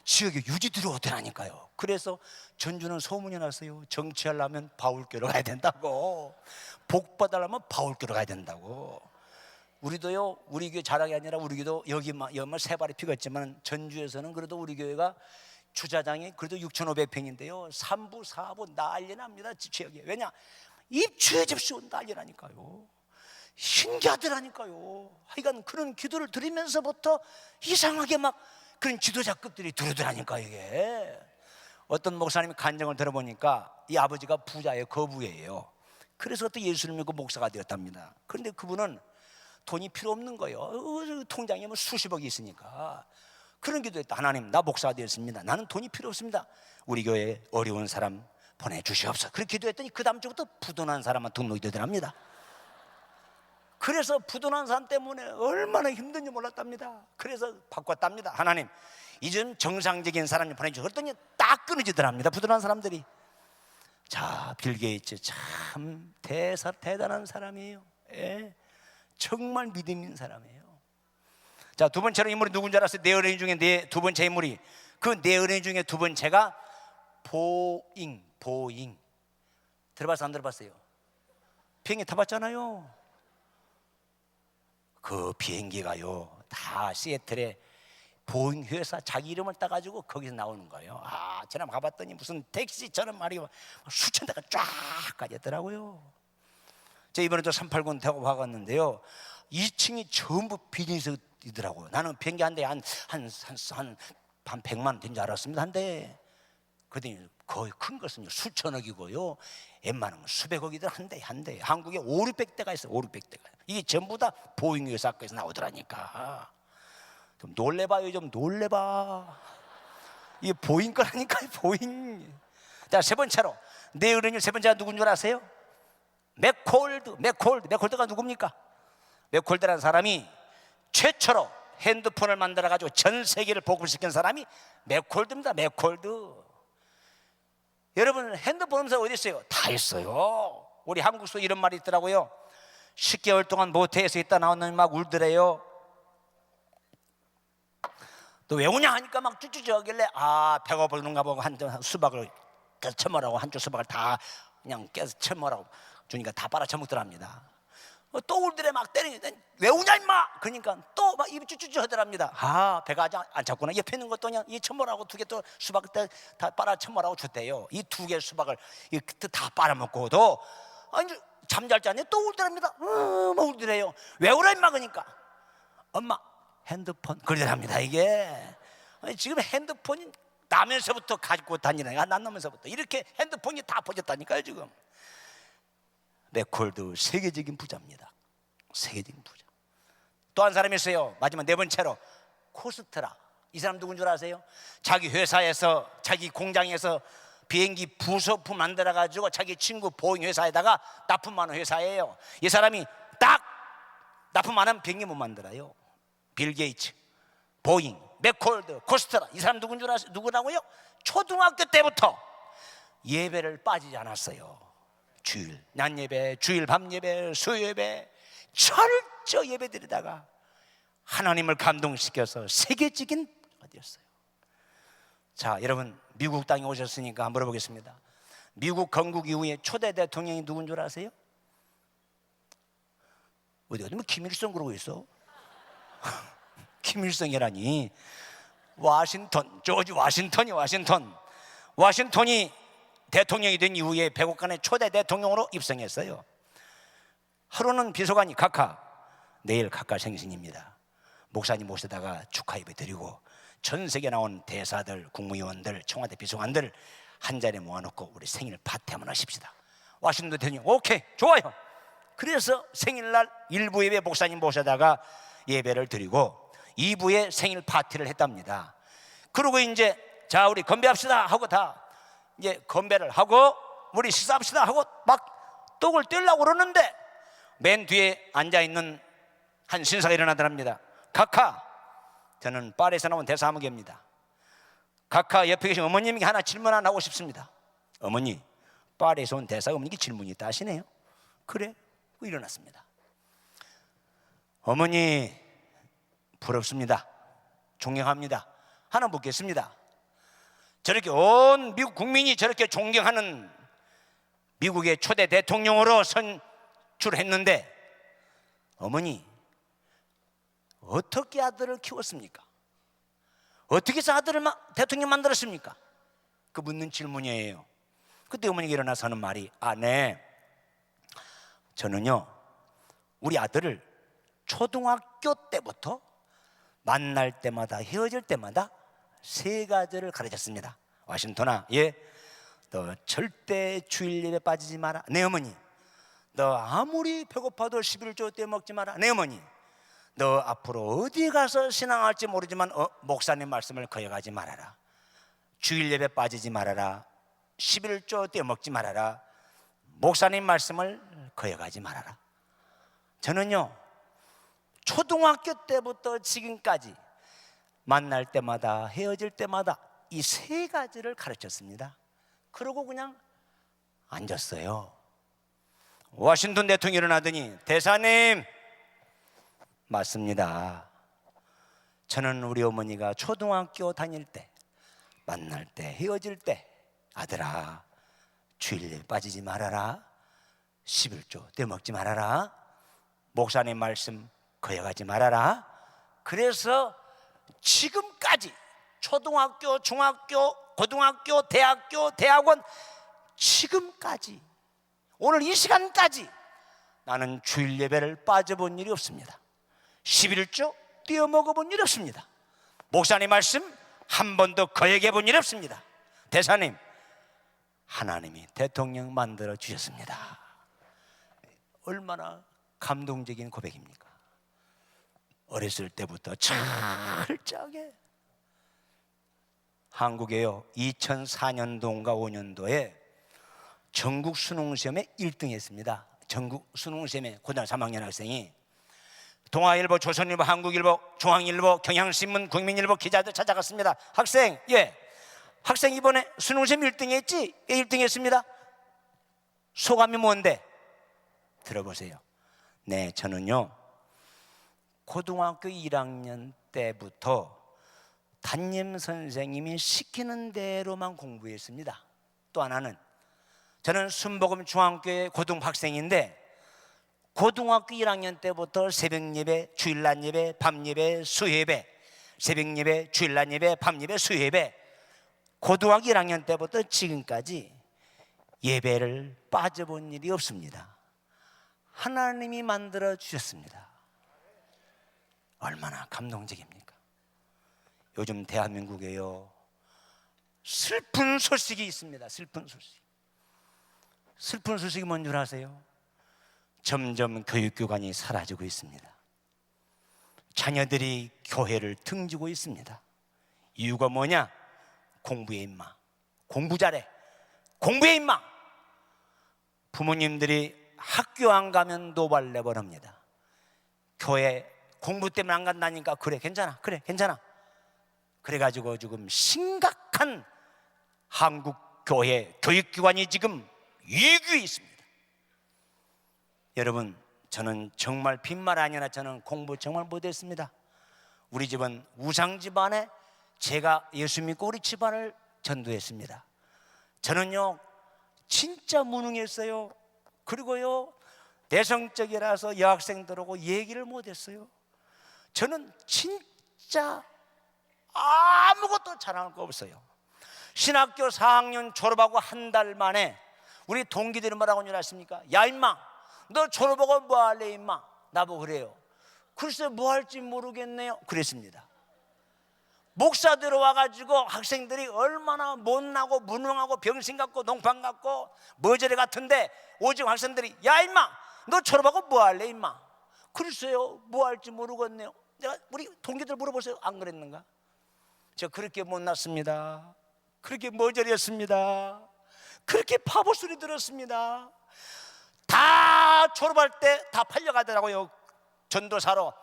[SPEAKER 1] 지역에 유지들이 오더라니까요. 그래서 전주는 소문이 났어요. 정치하려면 바울교로 가야 된다고, 복받으려면 바울교로 가야 된다고. 우리도요 우리 교회 자랑이 아니라 우리 교회도 여기만 세 발이 피었지만 전주에서는 그래도 우리 교회가 주차장이 그래도 6,500평인데요 3부 4부 난리 납니다. 지역에. 왜냐? 입주해 집수 난리 나니까요. 신기하더라니까요. 하여간 그런 기도를 드리면서부터 이상하게 막 그런 지도자급들이 들어오더라니까. 이게 어떤 목사님이 간증을 들어보니까 이 아버지가 부자의 거부예요. 그래서 또 예수를 믿고 목사가 되었답니다. 그런데 그분은 돈이 필요 없는 거예요. 통장에 뭐 수십억이 있으니까. 그런 기도했다. 하나님, 나 목사가 되었습니다. 나는 돈이 필요 없습니다. 우리 교회에 어려운 사람 보내주시옵소서. 그렇게 기도했더니 그 다음 주부터 부도난 사람만 등록이 되더랍니다. 그래서 부도난 사람 때문에 얼마나 힘든지 몰랐답니다. 그래서 바꿨답니다. 하나님, 이젠 정상적인 사람이 보내주시오. 그랬더니 딱 끊어지더랍니다. 부도난 사람들이. 자, 빌 게이츠 참 대단한 사람이에요. 예. 정말 믿음 있는 사람이에요. 자, 두 번째로 인물이 누군지 알았어요? 네 어린이 중에 두 번째 인물이, 그 네 어린이 중에 두 번째가 보잉. 들어봤어 안 들어봤어요? 비행기 타봤잖아요. 그 비행기가요 다 시애틀에 보잉 회사 자기 이름을 따가지고 거기서 나오는 거예요. 아, 지난 가봤더니 무슨 택시처럼 말이요 수천 대가 쫙 가졌더라고요. 제가 이번에도 380 타고 가봤는데요 2층이 전부 비즈니스이더라고요. 나는 비행기 한 대에 한 100만 원 된 줄 알았습니다. 한 대에. 그랬더니 거의 큰 것은요 수천억이고요 웬만하면 수백억이들 한 대에. 한국에 5, 600대가 있어요. 5, 600대가. 이게 전부 다 보잉 회사에서 나오더라니까. 좀 놀래봐요. 좀 놀래봐. 이게 보잉 거라니까요. 보잉. 자, 세 번째로 내 어른이 세 번째가 누군 줄 아세요? 맥콜드가 누굽니까? 맥콜드라는 사람이 최초로 핸드폰을 만들어가지고 전 세계를 복구시킨 사람이 맥콜드입니다. 맥콜드. 여러분 핸드폰 음사 어디 있어요? 다 있어요. 우리 한국서 이런 말이 있더라고요. 10개월 동안 모태에서 있다 나오는 막 울더래요. 또 왜 우냐 하니까 막 쭈쭈쭈 하길래 아 배가 부르는가 보고 한 수박을 깨서 처먹으라고 한쪽 수박을 다 그냥 깨서 처먹으라고 주니까 다 빨아 처먹더랍니다. 또 울더래. 막 때리니까 왜 우냐 임마. 그러니까 또 막 입이 쭈쭈쭈 하더랍니다. 아 배가 안 찼구나. 옆에 있는 것도 그냥 이 처먹으라고 두 개 또 수박을 다 빨아 처먹으라고 줬대요. 이 두 개 수박을 다 빨아먹고도 아니 잠잘 때 아니에요. 또 울더랍니다. 막 울더래요. 왜 울어 임마. 그러니까 엄마 핸드폰 그러더랍니다. 이게 아니, 지금 핸드폰이 나면서부터 가지고 다니는 거야. 난 나면서부터 이렇게 핸드폰이 다 퍼졌다니까요. 지금 맥콜드 세계적인 부자입니다. 세계적인 부자. 또 한 사람이 있어요. 마지막 네 번째로 코스트라. 이 사람 누군 줄 아세요? 자기 회사에서 자기 공장에서 비행기 부속품 만들어 가지고 자기 친구 보잉 회사에다가 납품하는 회사예요. 이 사람이 딱 납품 안 하면 비행기 못 만들어요. 빌 게이츠, 보잉, 맥콜드, 코스트라. 이 사람 누군 줄 아세요? 누구라고요? 초등학교 때부터 예배를 빠지지 않았어요. 주일 낮 예배, 주일 밤 예배, 수요 예배 철저 예배드리다가 하나님을 감동시켜서 세계적인 어디였어요. 자, 여러분 미국 땅에 오셨으니까 한번 물어보겠습니다. 미국 건국 이후에 초대 대통령이 누군 줄 아세요? 어디 뭐 김일성 그러고 있어? 김일성이라니. 워싱턴, 조지 워싱턴이 워싱턴이 대통령이 된 이후에 백악관의 초대 대통령으로 입성했어요. 하루는 비서관이 카카, 내일 카카 생신입니다. 목사님 모시다가 축하 예배 드리고 전 세계 나온 대사들, 국무위원들, 청와대 비서관들 한 자리에 모아놓고 우리 생일 파티 한번 하십시다. 워싱턴 대통령 오케이 좋아요. 그래서 생일날 1부 예배 목사님 모셔다가 예배를 드리고 2부에 생일 파티를 했답니다. 그리고 이제 자 우리 건배합시다 하고 다 이제 건배를 하고 우리 식사합시다 하고 막 떡을 떼려고 그러는데 맨 뒤에 앉아있는 한 신사가 일어나더랍니다. 카카, 저는 파리에서 나온 대사무개입니다. 카카 옆에 계신 어머님에게 하나 질문 하나 하고 싶습니다. 어머니, 파리에서 온 대사가 어머니께 질문이 있다 하시네요. 그래? 일어났습니다. 어머니 부럽습니다. 존경합니다. 하나 묻겠습니다. 저렇게 온 미국 국민이 저렇게 존경하는 미국의 초대 대통령으로 선출했는데 어머니 어떻게 아들을 키웠습니까? 어떻게 해서 아들을 대통령 만들었습니까? 그 묻는 질문이에요. 그때 어머니가 일어나서 하는 말이 네, 저는요 우리 아들을 초등학교 때부터 만날 때마다 헤어질 때마다 3가지를 가르쳤습니다. 워싱턴아, 너 절대 주일 예배 빠지지 마라. 네 어머니. 너 아무리 배고파도 11조 때 먹지 마라. 네 어머니. 너 앞으로 어디 가서 신앙할지 모르지만 목사님 말씀을 거역하지 말아라. 주일 예배 빠지지 말아라. 11조 때 먹지 말아라. 목사님 말씀을 거역하지 말아라. 저는요 초등학교 때부터 지금까지 만날 때마다 헤어질 때마다 이 3가지를 가르쳤습니다. 그러고 그냥 앉았어요. 워싱턴 대통령이 일어나더니 대사님 맞습니다. 저는 우리 어머니가 초등학교 다닐 때 만날 때 헤어질 때 아들아 주일에 빠지지 말아라. 11조 떼먹지 말아라. 목사님 말씀 거역하지 말아라. 그래서 지금까지 초등학교, 중학교, 고등학교, 대학교, 대학원 지금까지 오늘 이 시간까지 나는 주일 예배를 빠져본 일이 없습니다. 11조 떼어먹어본 일이 없습니다. 목사님 말씀 한 번도 거역해 본 일이 없습니다. 대사님, 하나님이 대통령 만들어 주셨습니다. 얼마나 감동적인 고백입니까? 어렸을 때부터 철저하게 한국에요 2004년도인가 5년도에 전국 수능시험에 1등 했습니다. 전국 수능시험에 고등학교 3학년 학생이 동아일보, 조선일보, 한국일보, 중앙일보, 경향신문, 국민일보 기자들 찾아갔습니다. 학생, 학생 이번에 수능시험 1등 했지? 1등 했습니다. 소감이 뭔데? 들어보세요. 네, 저는요 고등학교 1학년 때부터 담임 선생님이 시키는 대로만 공부했습니다. 또 하나는 저는 순복음 중앙교회 고등학생인데 고등학교 1학년 때부터 새벽예배, 주일날 예배, 밤예배, 수예배, 새벽예배, 주일날 예배, 밤예배, 수예배 고등학교 1학년 때부터 지금까지 예배를 빠져본 일이 없습니다. 하나님이 만들어 주셨습니다. 얼마나 감동적입니까? 요즘 대한민국에요 슬픈 소식이 있습니다. 슬픈 소식이 뭔 줄 아세요? 점점 교육기관이 사라지고 있습니다. 자녀들이 교회를 등지고 있습니다. 이유가 뭐냐? 공부에 임마. 공부 잘해. 공부에 임마. 부모님들이 학교 안 가면 노발 내버립니다. 교회 공부 때문에 안 간다니까 그래 괜찮아. 그래가지고 지금 심각한 한국 교회 교육기관이 지금 위기에 있습니다. 여러분 저는 정말 빈말 아니라 저는 공부 정말 못했습니다. 우리 집은 우상 집안에 제가 예수 믿고 우리 집안을 전도했습니다. 저는요 진짜 무능했어요. 그리고요 내성적이라서 여학생들하고 얘기를 못했어요. 저는 진짜 아무것도 잘할 거 없어요. 신학교 4학년 졸업하고 한 달 만에 우리 동기들이 뭐라고 줄 아십니까? 야 임마 너 졸업하고 뭐 할래 임마? 나보고 그래요. 글쎄 뭐 할지 모르겠네요 그랬습니다. 목사 들어와가지고 학생들이 얼마나 못나고 무능하고 병신 같고 농판 같고 머저리 같은데 오직 학생들이 야 임마 너 졸업하고 뭐 할래 임마? 글쎄요 뭐 할지 모르겠네요. 내가 우리 동기들 물어보세요. 안 그랬는가? 저 그렇게 못났습니다. 그렇게 머저리였습니다. 그렇게 바보 소리 들었습니다. 다 졸업할 때 다 팔려가더라고요. 전도사로,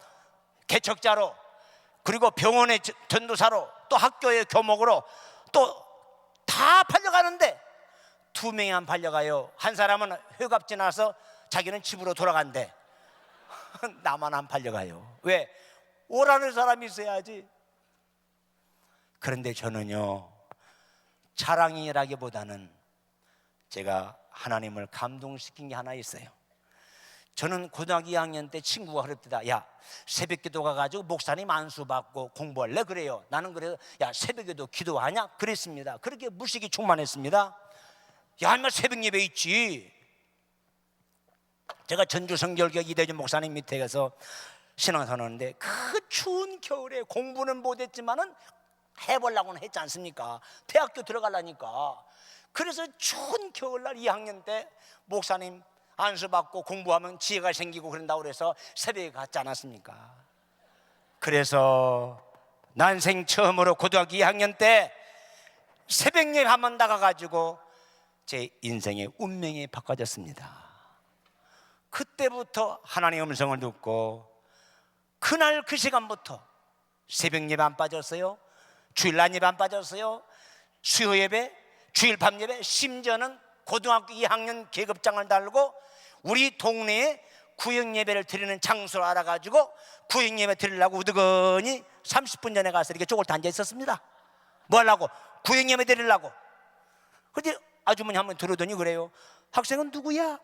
[SPEAKER 1] 개척자로, 그리고 병원의 전도사로, 또 학교의 교목으로 또 다 팔려가는데 2명이 안 팔려가요. 한 사람은 휴갑 지나서 자기는 집으로 돌아간대. 나만 안 팔려가요. 왜? 오라는 사람이 있어야지. 그런데 저는요 자랑이라기보다는 제가 하나님을 감동시킨 게 하나 있어요. 저는 고등학교 2학년 때 친구가 그랬다. 야 새벽기도 가가지고 목사님 안수 받고 공부할래? 그래요. 나는 그래서 야 새벽에도 기도하냐? 그랬습니다. 그렇게 무식이 충만했습니다. 야 인마 새벽 예배 있지. 제가 전주 성결교 이대준 목사님 밑에 가서 신앙생활하는데 그 추운 겨울에 공부는 못했지만은 해보려고는 했지 않습니까? 대학교 들어가려니까. 그래서 추운 겨울날 2학년 때 목사님 안수 받고 공부하면 지혜가 생기고 그런다고 그래서 새벽에 갔지 않았습니까? 그래서 난생 처음으로 고등학교 2학년 때 새벽 예배 한번 나가가지고 제 인생의 운명이 바꿔졌습니다. 그때부터 하나님의 음성을 듣고 그날 그 시간부터 새벽 예배 안 빠졌어요. 주일 날 예배 안 빠졌어요. 수요 예배, 주일 밤 예배, 심지어는 고등학교 2학년 계급장을 달고 우리 동네에 구역 예배를 드리는 장소를 알아가지고 구역 예배 드리려고 우두거니 30분 전에 가서 이렇게 쪼글떠 앉아 있었습니다. 뭐 하려고? 구역 예배 드리려고. 근데 아주머니 한번 들어더니 그래요. 학생은 누구야?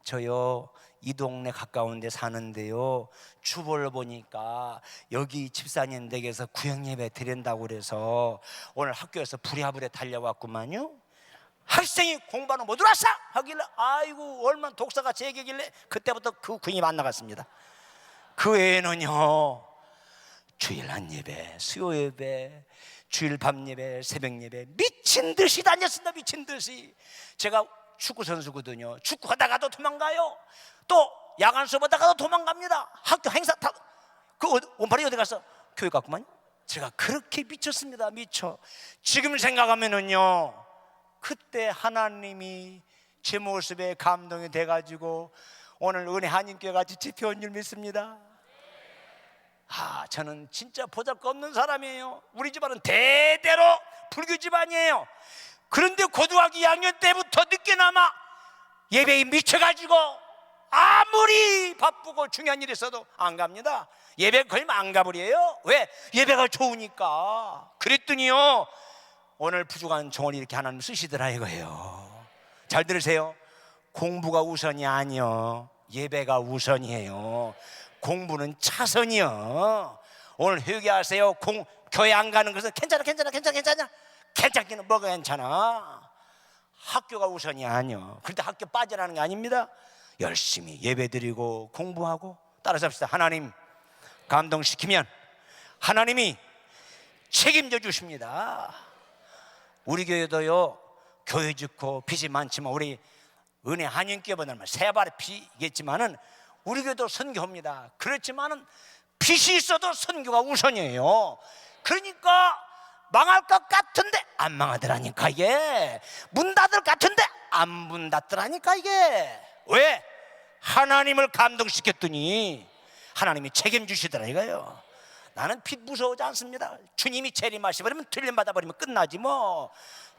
[SPEAKER 1] 저요 이 동네 가까운 데 사는데요 주보를 보니까 여기 집사님 댁에서 구역예배 드린다고 그래서 오늘 학교에서 부랴부랴 달려왔구만요. 학생이 공부하는 못 들어왔어? 하길래 아이고 얼마나 독사같이 얘기하길래 그때부터 그 구역이 안 나갔습니다. 그 외에는요 주일날 예배, 수요 예배, 주일 밤 예배, 새벽 예배 미친 듯이 다녔습니다. 미친 듯이. 제가 축구 선수거든요. 축구하다가도 도망가요. 또 야간 수업하다가도 도망갑니다. 학교 행사 다 그 원팔이 어디 갔어? 교회 갔구만요. 제가 그렇게 미쳤습니다. 미쳐. 지금 생각하면은요 그때 하나님이 제 모습에 감동이 돼가지고 오늘 은혜 한인교회 같이 집회온 줄 믿습니다. 저는 진짜 보잘것없는 사람이에요. 우리 집안은 대대로 불교 집안이에요. 그런데 고등학교 2학년 때부터 늦게나마 예배에 미쳐가지고 아무리 바쁘고 중요한 일이 있어도 안 갑니다. 예배 걸리면 안 가버려요. 왜? 예배가 좋으니까. 그랬더니요 오늘 부족한 종을 이렇게 하나님 쓰시더라 이거예요. 잘 들으세요. 공부가 우선이 아니요 예배가 우선이에요. 공부는 차선이요. 오늘 회개하세요. 교회 안 가는 것은 괜찮아. 괜찮기는 뭐가 괜찮아. 학교가 우선이 아니요. 그런데 학교 빠지라는 게 아닙니다. 열심히 예배드리고 공부하고 따라서 합시다. 하나님 감동시키면 하나님이 책임져 주십니다. 우리 교회도요 교회 좋고 빚이 많지만 우리 은혜 한인교회보다는 세발의 빚이겠지만은 우리 교회도 선교합니다. 그렇지만은 빚이 있어도 선교가 우선이에요. 그러니까 망할 것 같은데 안 망하더라니까. 이게 문 닫을 것 같은데 안 문 닫더라니까. 이게 왜? 하나님을 감동시켰더니 하나님이 책임주시더라 이거예요. 나는 빚 무서워하지 않습니다. 주님이 재림하시버리면 들림받아 버리면 끝나지 뭐.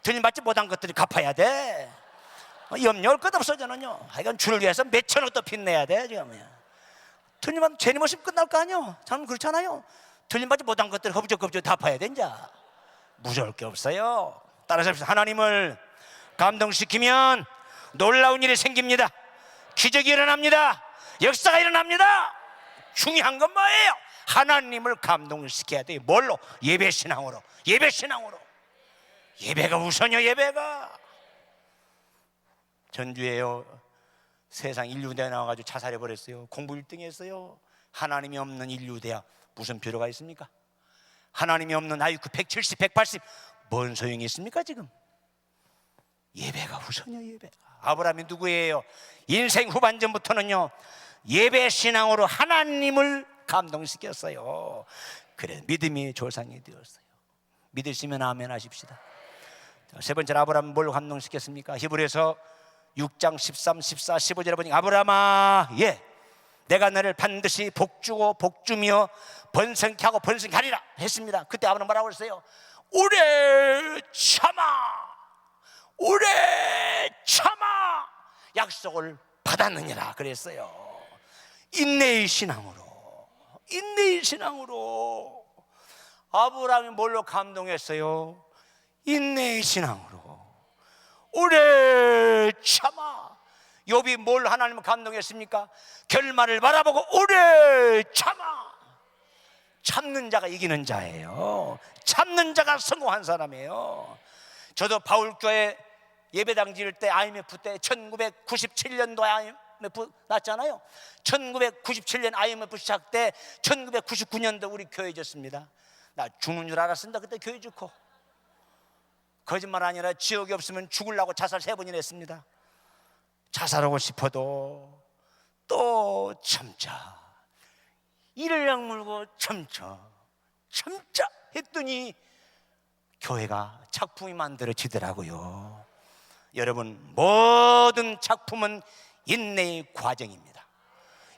[SPEAKER 1] 들림받지 못한 것들이 갚아야 돼. 염려할 것 없어 저는요. 하여간 주를 위해서 몇천억 더 빚내야 돼 지금. 틀림받으면 죄님 없으면 끝날 거 아니에요. 참 그렇잖아요. 틀림받지 못한 것들 허브적허브적 다 파야 된자. 무서울 게 없어요. 따라서 하나님을 감동시키면 놀라운 일이 생깁니다. 기적이 일어납니다. 역사가 일어납니다. 중요한 건 뭐예요? 하나님을 감동시켜야 돼요. 뭘로? 예배신앙으로. 예배신앙으로. 예배가 우선이요. 예배가. 전주에요, 세상 인류대에 나와가지고 자살해버렸어요. 공부 1등 했어요. 하나님이 없는 인류대야 무슨 필요가 있습니까? 하나님이 없는 IQ 170, 180 뭔 소용이 있습니까 지금? 예배가 우선이요. 예배가. 아브라함이 누구예요? 인생 후반전부터는요 예배신앙으로 하나님을 감동시켰어요. 그래 믿음이 조상이 되었어요. 믿으시면 아멘 하십시다. 자, 세 번째로 아브라함은 뭘 감동시켰습니까? 히브리서 6장 13, 14, 15절에 보니 아브라함아, 내가 너를 반드시 복주고 복주며 번성케 하고 번성케 하리라 했습니다. 그때 아브라함 뭐라고 했어요? 오래 참아, 오래 참아 약속을 받았느니라 그랬어요. 인내의 신앙으로, 인내의 신앙으로. 아브라함이 뭘로 감동했어요? 인내의 신앙으로. 오래 참아. 욥이 뭘 하나님을 감동했습니까? 결말을 바라보고 오래 참아. 참는 자가 이기는 자예요. 참는 자가 성공한 사람이에요. 저도 바울교회 예배당 지을 때 IMF 때 1997년도에 IMF 났잖아요. 1997년 IMF 시작 때 1999년도 우리 교회 졌습니다. 나 죽는 줄 알았습니다. 그때 교회 짓고. 거짓말 아니라 지옥이 없으면 죽으려고 자살 3번이나 했습니다. 자살하고 싶어도 또 참자. 이를 악물고 참자 했더니 교회가 작품이 만들어지더라고요. 여러분, 모든 작품은 인내의 과정입니다.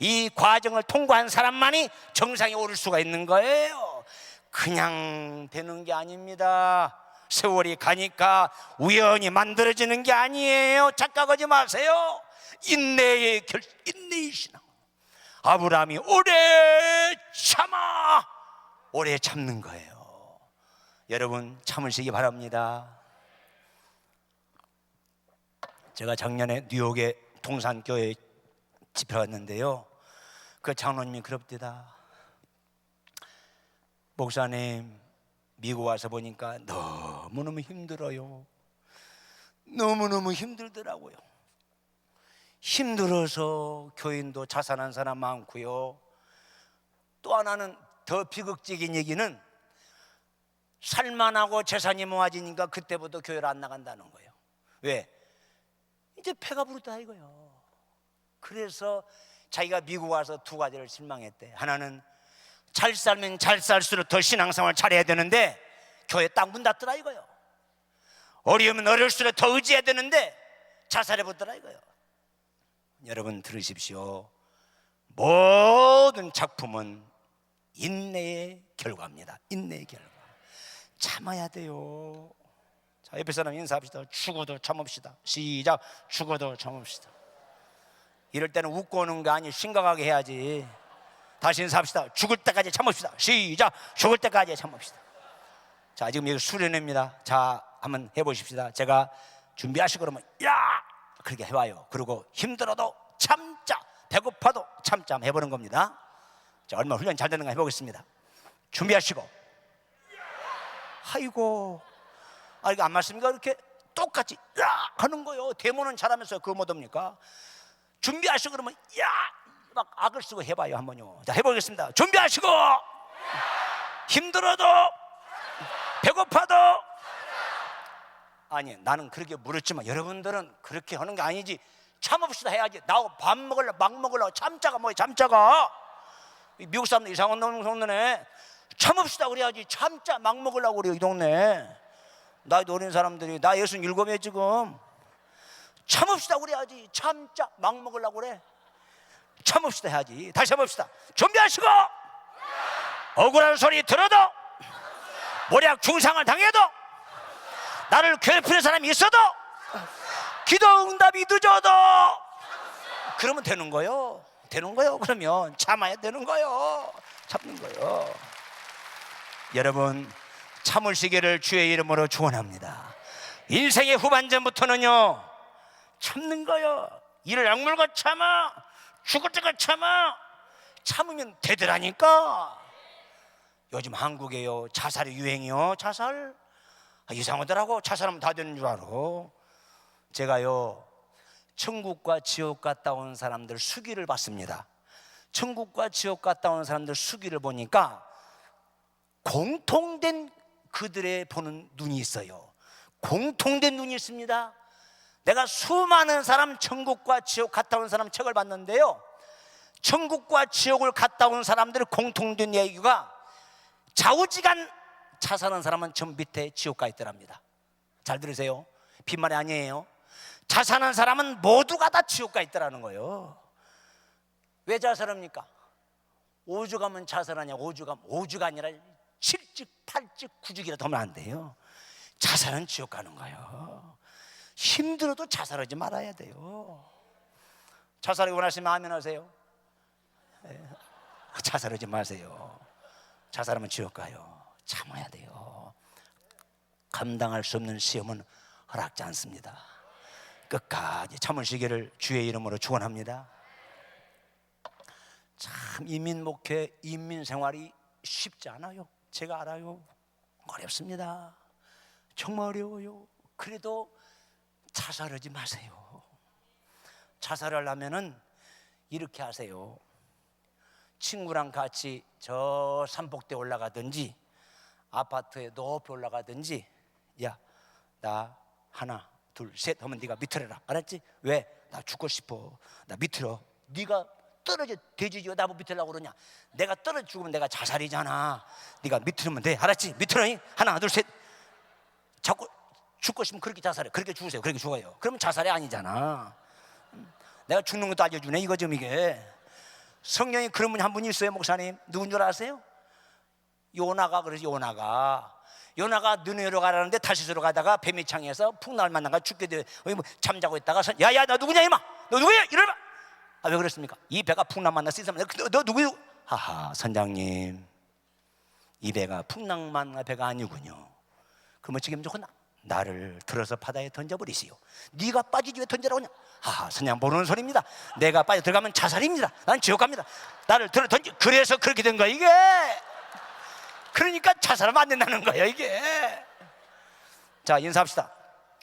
[SPEAKER 1] 이 과정을 통과한 사람만이 정상에 오를 수가 있는 거예요. 그냥 되는 게 아닙니다. 세월이 가니까 우연히 만들어지는 게 아니에요. 착각하지 마세요. 인내의 신앙. 아브라함이 오래 참아, 오래 참는 거예요. 여러분 참으시기 바랍니다. 제가 작년에 뉴욕에 동산교회 집회 왔는데요, 그 장로님이 그럽디다. 목사님, 미국 와서 보니까 너무너무 힘들어요. 너무너무 힘들더라고요. 힘들어서 교인도 자살한 사람 많고요. 또 하나는 더 비극적인 얘기는 살만하고 재산이 모아지니까 그때부터 교회를 안 나간다는 거예요. 왜? 이제 배가 부르다 이거예요. 그래서 자기가 미국 와서 2가지를 실망했대. 하나는 잘 살면 잘 살수록 더 신앙생활 잘해야 되는데 교회 딱 문 닫더라 이거예요. 어려우면 어려울수록 더 의지해야 되는데 자살해보더라 이거예요. 여러분 들으십시오. 모든 작품은 인내의 결과입니다. 인내의 결과. 참아야 돼요. 자, 옆에 사람 인사합시다. 죽어도 참읍시다. 시작. 죽어도 참읍시다. 이럴 때는 웃고 오는 거 아니 심각하게 해야지. 다시 인사합시다. 죽을 때까지 참읍시다. 시작. 죽을 때까지 참읍시다. 자, 지금 여기 수련회입니다. 자, 한번 해보십시다. 제가 준비하시고 그러면 야 그렇게 해봐요. 그리고 힘들어도 참자, 배고파도 참자 한번 해보는 겁니다. 자, 얼마나 훈련 잘 되는가 해보겠습니다. 준비하시고. 아이고, 이거 안 맞습니까? 이렇게 똑같이 야 하는 거요. 데모는 잘하면서 그거 못합니까? 준비하시고 그러면 야 막 악을 쓰고 해봐요 한번요. 자, 해보겠습니다. 준비하시고. 힘들어도 배고파도. 아니, 나는 그렇게 물었지만 여러분들은 그렇게 하는 게 아니지. 참읍시다 해야지. 나하고 밥 먹으려고 막 먹으려고 참자가 뭐야? 참자가 미국 사람들 이상한 놈 동네네. 참읍시다 그래야지. 참자 막 먹으려고 그래요 이 동네. 나이도 어린 사람들이. 나 67이에요 지금. 참읍시다 그래야지. 참자 막 먹으려고 그래. 참읍시다 해야지. 다시 해봅시다. 준비하시고. 억울한 소리 들어도, 모략 중상을 당해도, 나를 괴롭히는 사람이 있어도, 기도 응답이 늦어도, 그러면 되는 거예요. 되는 거예요. 그러면 참아야 되는 거예요. 참는 거예요. 여러분, 참으시기를 주의 이름으로 축원합니다. 인생의 후반전부터는요, 참는 거예요. 이를 악물고 참아, 죽을 때까지 참아. 참으면 되더라니까. 요즘 한국에요, 자살이 유행이요. 자살 이상하더라고. 자살하면 다 되는 줄 알아. 제가요, 천국과 지옥 갔다 온 사람들 수기를 봤습니다. 천국과 지옥 갔다 온 사람들 수기를 보니까 공통된 그들의 보는 눈이 있어요. 공통된 눈이 있습니다. 내가 수많은 사람, 천국과 지옥 갔다 온 사람 책을 봤는데요, 천국과 지옥을 갔다 온 사람들의 공통된 얘기가 좌우지간 자살하는 사람은 저 밑에 지옥 가 있더랍니다. 잘 들으세요. 빈말이 아니에요. 자살하는 사람은 모두가 다 지옥 가 있더라는 거예요. 왜 자살합니까? 오죽하면 자살하냐. 오죽 아니라 7직, 8직, 9직이라도 하면 안 돼요. 자살은 지옥 가는 거예요. 힘들어도 자살하지 말아야 돼요. 자살하기 원하시면 아멘 하세요. 자살하지 마세요. 자살하면 지옥 가요. 참아야 돼요. 감당할 수 없는 시험은 허락지 않습니다. 끝까지 참으시기를 주의 이름으로 축원합니다. 참 이민 목회, 인민 생활이 쉽지 않아요. 제가 알아요. 어렵습니다. 정말 어려워요. 그래도 자살하지 마세요. 자살하려면은 이렇게 하세요. 친구랑 같이 저 산복대 올라가든지 아파트에 높이 올라가든지, 야, 나 하나 둘 셋 하면 네가 밑으로 해라. 알았지? 왜? 나 죽고 싶어. 나 밑으로. 네가 떨어져 되지죠. 나뭐 밑으로 하고 그러냐. 내가 떨어져 죽으면 내가 자살이잖아. 네가 밑으로 하면 돼. 알았지? 밑으로 해. 하나 둘 셋. 자꾸 죽고 싶으면 그렇게 자살해. 그렇게 죽으세요. 그렇게 죽어요. 그러면 자살이 아니잖아. 내가 죽는 것도 알려주네. 이거 좀 이게. 성령이 그런 분이 한 분이 있어요. 목사님, 누군 줄 아세요? 요나가. 그래서 요나가 느네로 가라는데 다시스로 가다가 뱀이창에서 풍랑을 만나가 죽게 돼. 잠자고 있다가 야야, 너 누구냐 이마? 너 누구야? 이러봐. 아, 왜 그랬습니까? 이 배가 풍랑 만났어. 너 누구야? 하하, 선장님, 이 배가 풍랑 만난 배가 아니군요. 그러면 지금 조금 나를 들어서 바다에 던져버리시오. 네가 빠지지 왜 던지라고 하냐? 하하, 선장 모르는 소리입니다. 내가 빠져 들어가면 자살입니다. 나는 지옥 갑니다. 나를 들어 던져. 그래서 그렇게 된 거야 이게. 그러니까 자살하면 안 된다는 거예요 이게. 자, 인사합시다.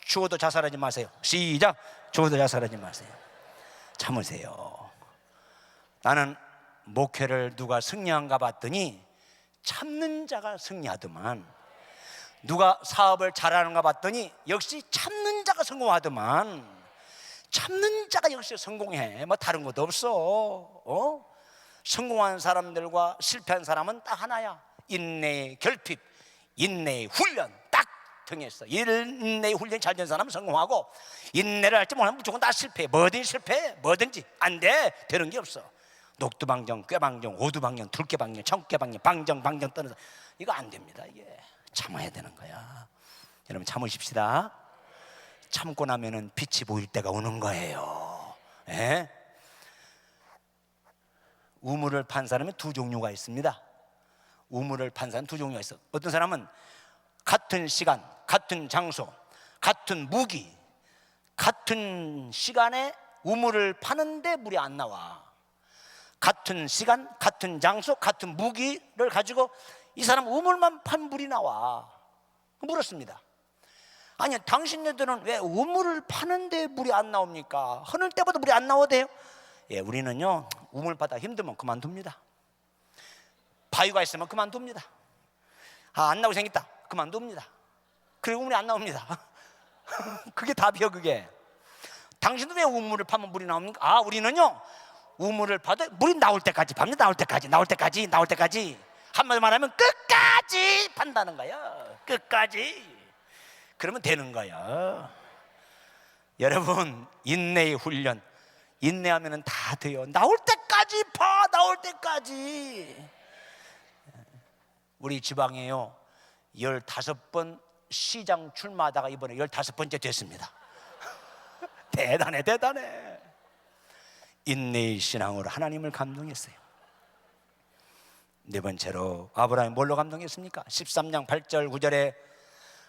[SPEAKER 1] 죽어도 자살하지 마세요. 시작. 죽어도 자살하지 마세요. 참으세요. 나는 목회를 누가 승리한가 봤더니 참는 자가 승리하더만, 누가 사업을 잘하는가 봤더니 역시 참는 자가 성공하더만. 참는 자가 역시 성공해. 뭐 다른 것도 없어. 성공한 사람들과 실패한 사람은 딱 하나야. 인내의 결핍, 인내의 훈련 딱 정했어. 인내의 훈련이 잘 된 사람은 성공하고, 인내를 할지 모르면 무조건 다 실패해. 뭐든지 실패해. 뭐든지 안 돼. 되는 게 없어. 녹두방정, 꾀방정, 오두방정, 둘깨방정, 청깨방정, 방정 떠는 이거 안 됩니다. 이게 참아야 되는 거야. 여러분 참으십시다. 참고 나면은 빛이 보일 때가 오는 거예요. 예? 우물을 판 사람은 두 종류가 있습니다. 우물을 판 사람 두 종류가 있어. 어떤 사람은 같은 시간, 같은 장소, 같은 무기, 같은 시간에 우물을 파는데 물이 안 나와. 같은 시간, 같은 장소, 같은 무기를 가지고 이 사람 우물만 판 물이 나와. 물었습니다. 아니, 당신네들은 왜 우물을 파는데 물이 안 나옵니까? 흐를 때보다 물이 안 나오대요. 예, 우리는요, 우물 파다 힘들면 그만둡니다. 바위가 있으면 그만둡니다. 아, 안 나오게 생겼다. 그만둡니다. 그리고 물이 안 나옵니다. 그게 답이요, 그게. 당신도 왜 우물을 파면 물이 나옵니까? 아, 우리는요, 우물을 파도 물이 나올 때까지 팝니다. 나올 때까지. 한마디로 말하면 끝까지 판다는 거야. 끝까지. 그러면 되는 거야. 여러분, 인내의 훈련, 인내하면 다 돼요. 나올 때까지 파. 나올 때까지. 우리 지방에요, 15번 시장 출마하다가 이번에 15번째 됐습니다. 대단해. 인내의 신앙으로 하나님을 감동했어요. 네 번째로 아브라함이 뭘로 감동했습니까? 13장 8절 9절에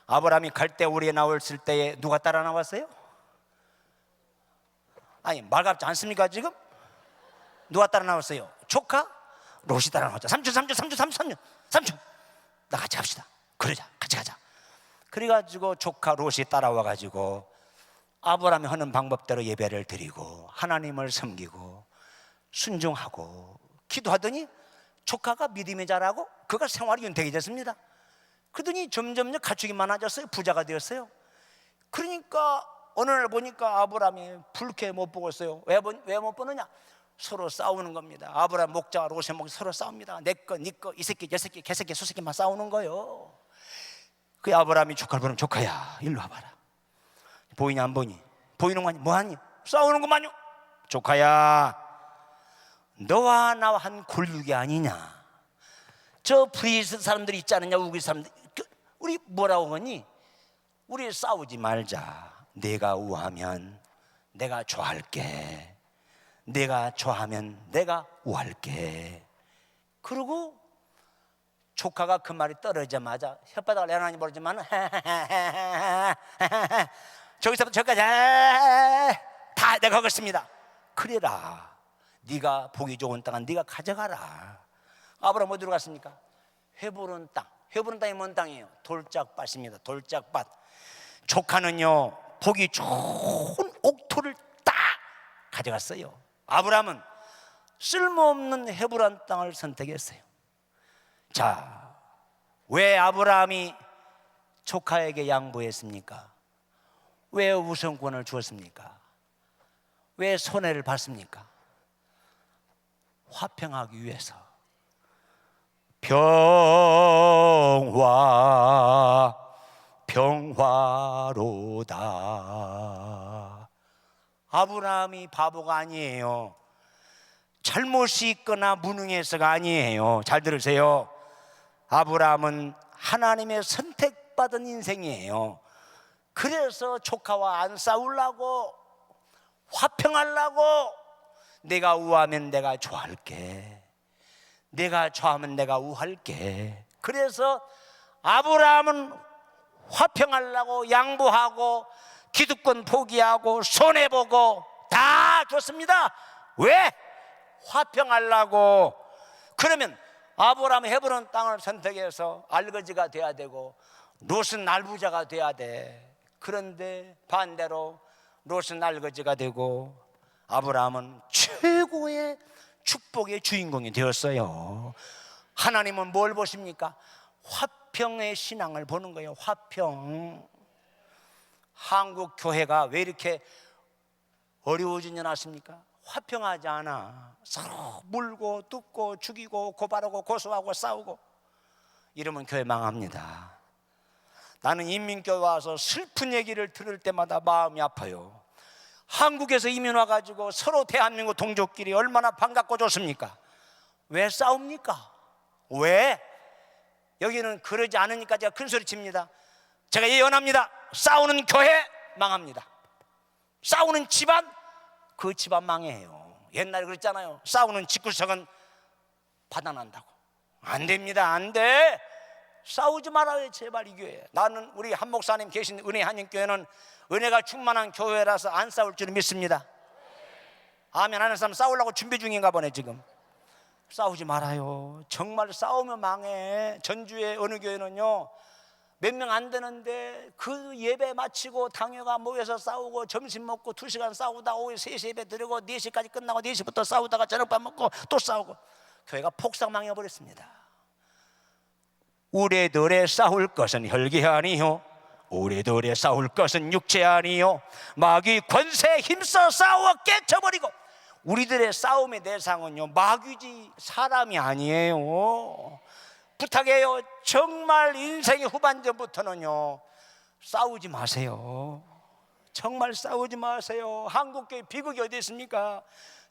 [SPEAKER 1] 아브라함이 갈대우리에 나왔을 때에 누가 따라 나왔어요? 아니 말같지 않습니까 지금? 누가 따라 나왔어요? 조카? 롯이 따라 나왔죠. 삼촌 나 같이 갑시다. 그러자 같이 가자. 그래가지고 조카 롯이 따라와가지고 아브라함이 하는 방법대로 예배를 드리고 하나님을 섬기고 순종하고 기도하더니 조카가 믿음이 자라고 그가 생활이 윤택이 됐습니다. 그러더니 점점 가축이 많아졌어요. 부자가 되었어요. 그러니까 어느 날 보니까 아브라함이 불쾌해 못 보고 있어요. 왜 못 보느냐? 서로 싸우는 겁니다. 아브라함 목자와 롯의 목자 서로 싸웁니다. 내 거, 네 거, 이 새끼, 저 새끼, 개 새끼, 소 새끼만 싸우는 거예요. 그 아브라함이 조카를 부르면 조카야 일로 와봐라. 보이냐 안 보이니? 보이는 거 아니? 뭐하니? 싸우는 거만요. 조카야 너와 나와 한 골육이 아니냐? 저 브리스 사람들이 있지 않느냐? 우리 사람들 우리 뭐라고 하니? 우리 싸우지 말자. 내가 우하면 내가 좋아할게. 내가 좋아하면 내가 우할게. 그리고 조카가 그 말이 떨어지자마자 혓바닥을 내놔니 모르지만 저기서부터 저기까지 다 내가 하겠습니다. 그래라. 네가 보기 좋은 땅은 네가 가져가라. 아브라함 어디로 갔습니까? 헤브론 땅. 헤브론 땅이 뭔 땅이에요? 돌짝밭입니다. 돌짝밭. 조카는요 보기 좋은 옥토를 딱 가져갔어요. 아브라함은 쓸모없는 헤브론 땅을 선택했어요. 자, 왜 아브라함이 조카에게 양보했습니까? 왜 우선권을 주었습니까? 왜 손해를 봤습니까? 화평하기 위해서. 평화로다. 아브라함이 바보가 아니에요. 잘못이 있거나 무능해서가 아니에요. 잘 들으세요. 아브라함은 하나님의 선택받은 인생이에요. 그래서 조카와 안 싸우려고, 화평하려고, 내가 우하면 내가 좋아할게, 내가 좋아하면 내가 우할게. 그래서 아브라함은 화평하려고 양보하고 기득권 포기하고 손해보고 다 줬습니다. 왜? 화평하려고. 그러면 아브라함은 헤브론 땅을 선택해서 알거지가 돼야 되고 롯은 알부자가 돼야 돼. 그런데 반대로 롯은 알거지가 되고 아브라함은 최고의 축복의 주인공이 되었어요. 하나님은 뭘 보십니까? 화평의 신앙을 보는 거예요. 화평. 한국 교회가 왜 이렇게 어려워지냐 않습니까? 화평하지 않아. 서로 물고 뜯고 죽이고 고발하고 고소하고 싸우고. 이러면 교회 망합니다. 나는 인민교회 와서 슬픈 얘기를 들을 때마다 마음이 아파요. 한국에서 이민 와가지고 서로 대한민국 동족끼리 얼마나 반갑고 좋습니까? 왜 싸웁니까? 왜? 여기는 그러지 않으니까 제가 큰소리 칩니다. 제가 예언합니다. 싸우는 교회 망합니다. 싸우는 집안, 그 집안 망해요. 옛날에 그랬잖아요. 싸우는 집구석은 바다난다고. 안 됩니다. 안 돼. 싸우지 말아요. 제발 이 교회. 나는 우리 한 목사님 계신 은혜 한인교회는 은혜가 충만한 교회라서 안 싸울 줄 믿습니다. 아멘 하는 사람 싸우려고 준비 중인가 보네 지금. 싸우지 말아요. 정말 싸우면 망해. 전주의 어느 교회는요 몇 명 안 되는데 그 예배 마치고 당회가 모여서 싸우고 점심 먹고 2시간 싸우다 오후 3시 예배 드리고 4시까지 끝나고 4시부터 싸우다가 저녁밥 먹고 또 싸우고 교회가 폭삭 망해버렸습니다. 우리들의 싸울 것은 혈기 아니요, 우리들의 싸울 것은 육체 아니요, 마귀 권세 힘써 싸워 깨쳐버리고. 우리들의 싸움의 대상은요 마귀지 사람이 아니에요. 부탁해요. 정말 인생의 후반전부터는요 싸우지 마세요. 정말 싸우지 마세요. 한국교회 비극이 어디 있습니까?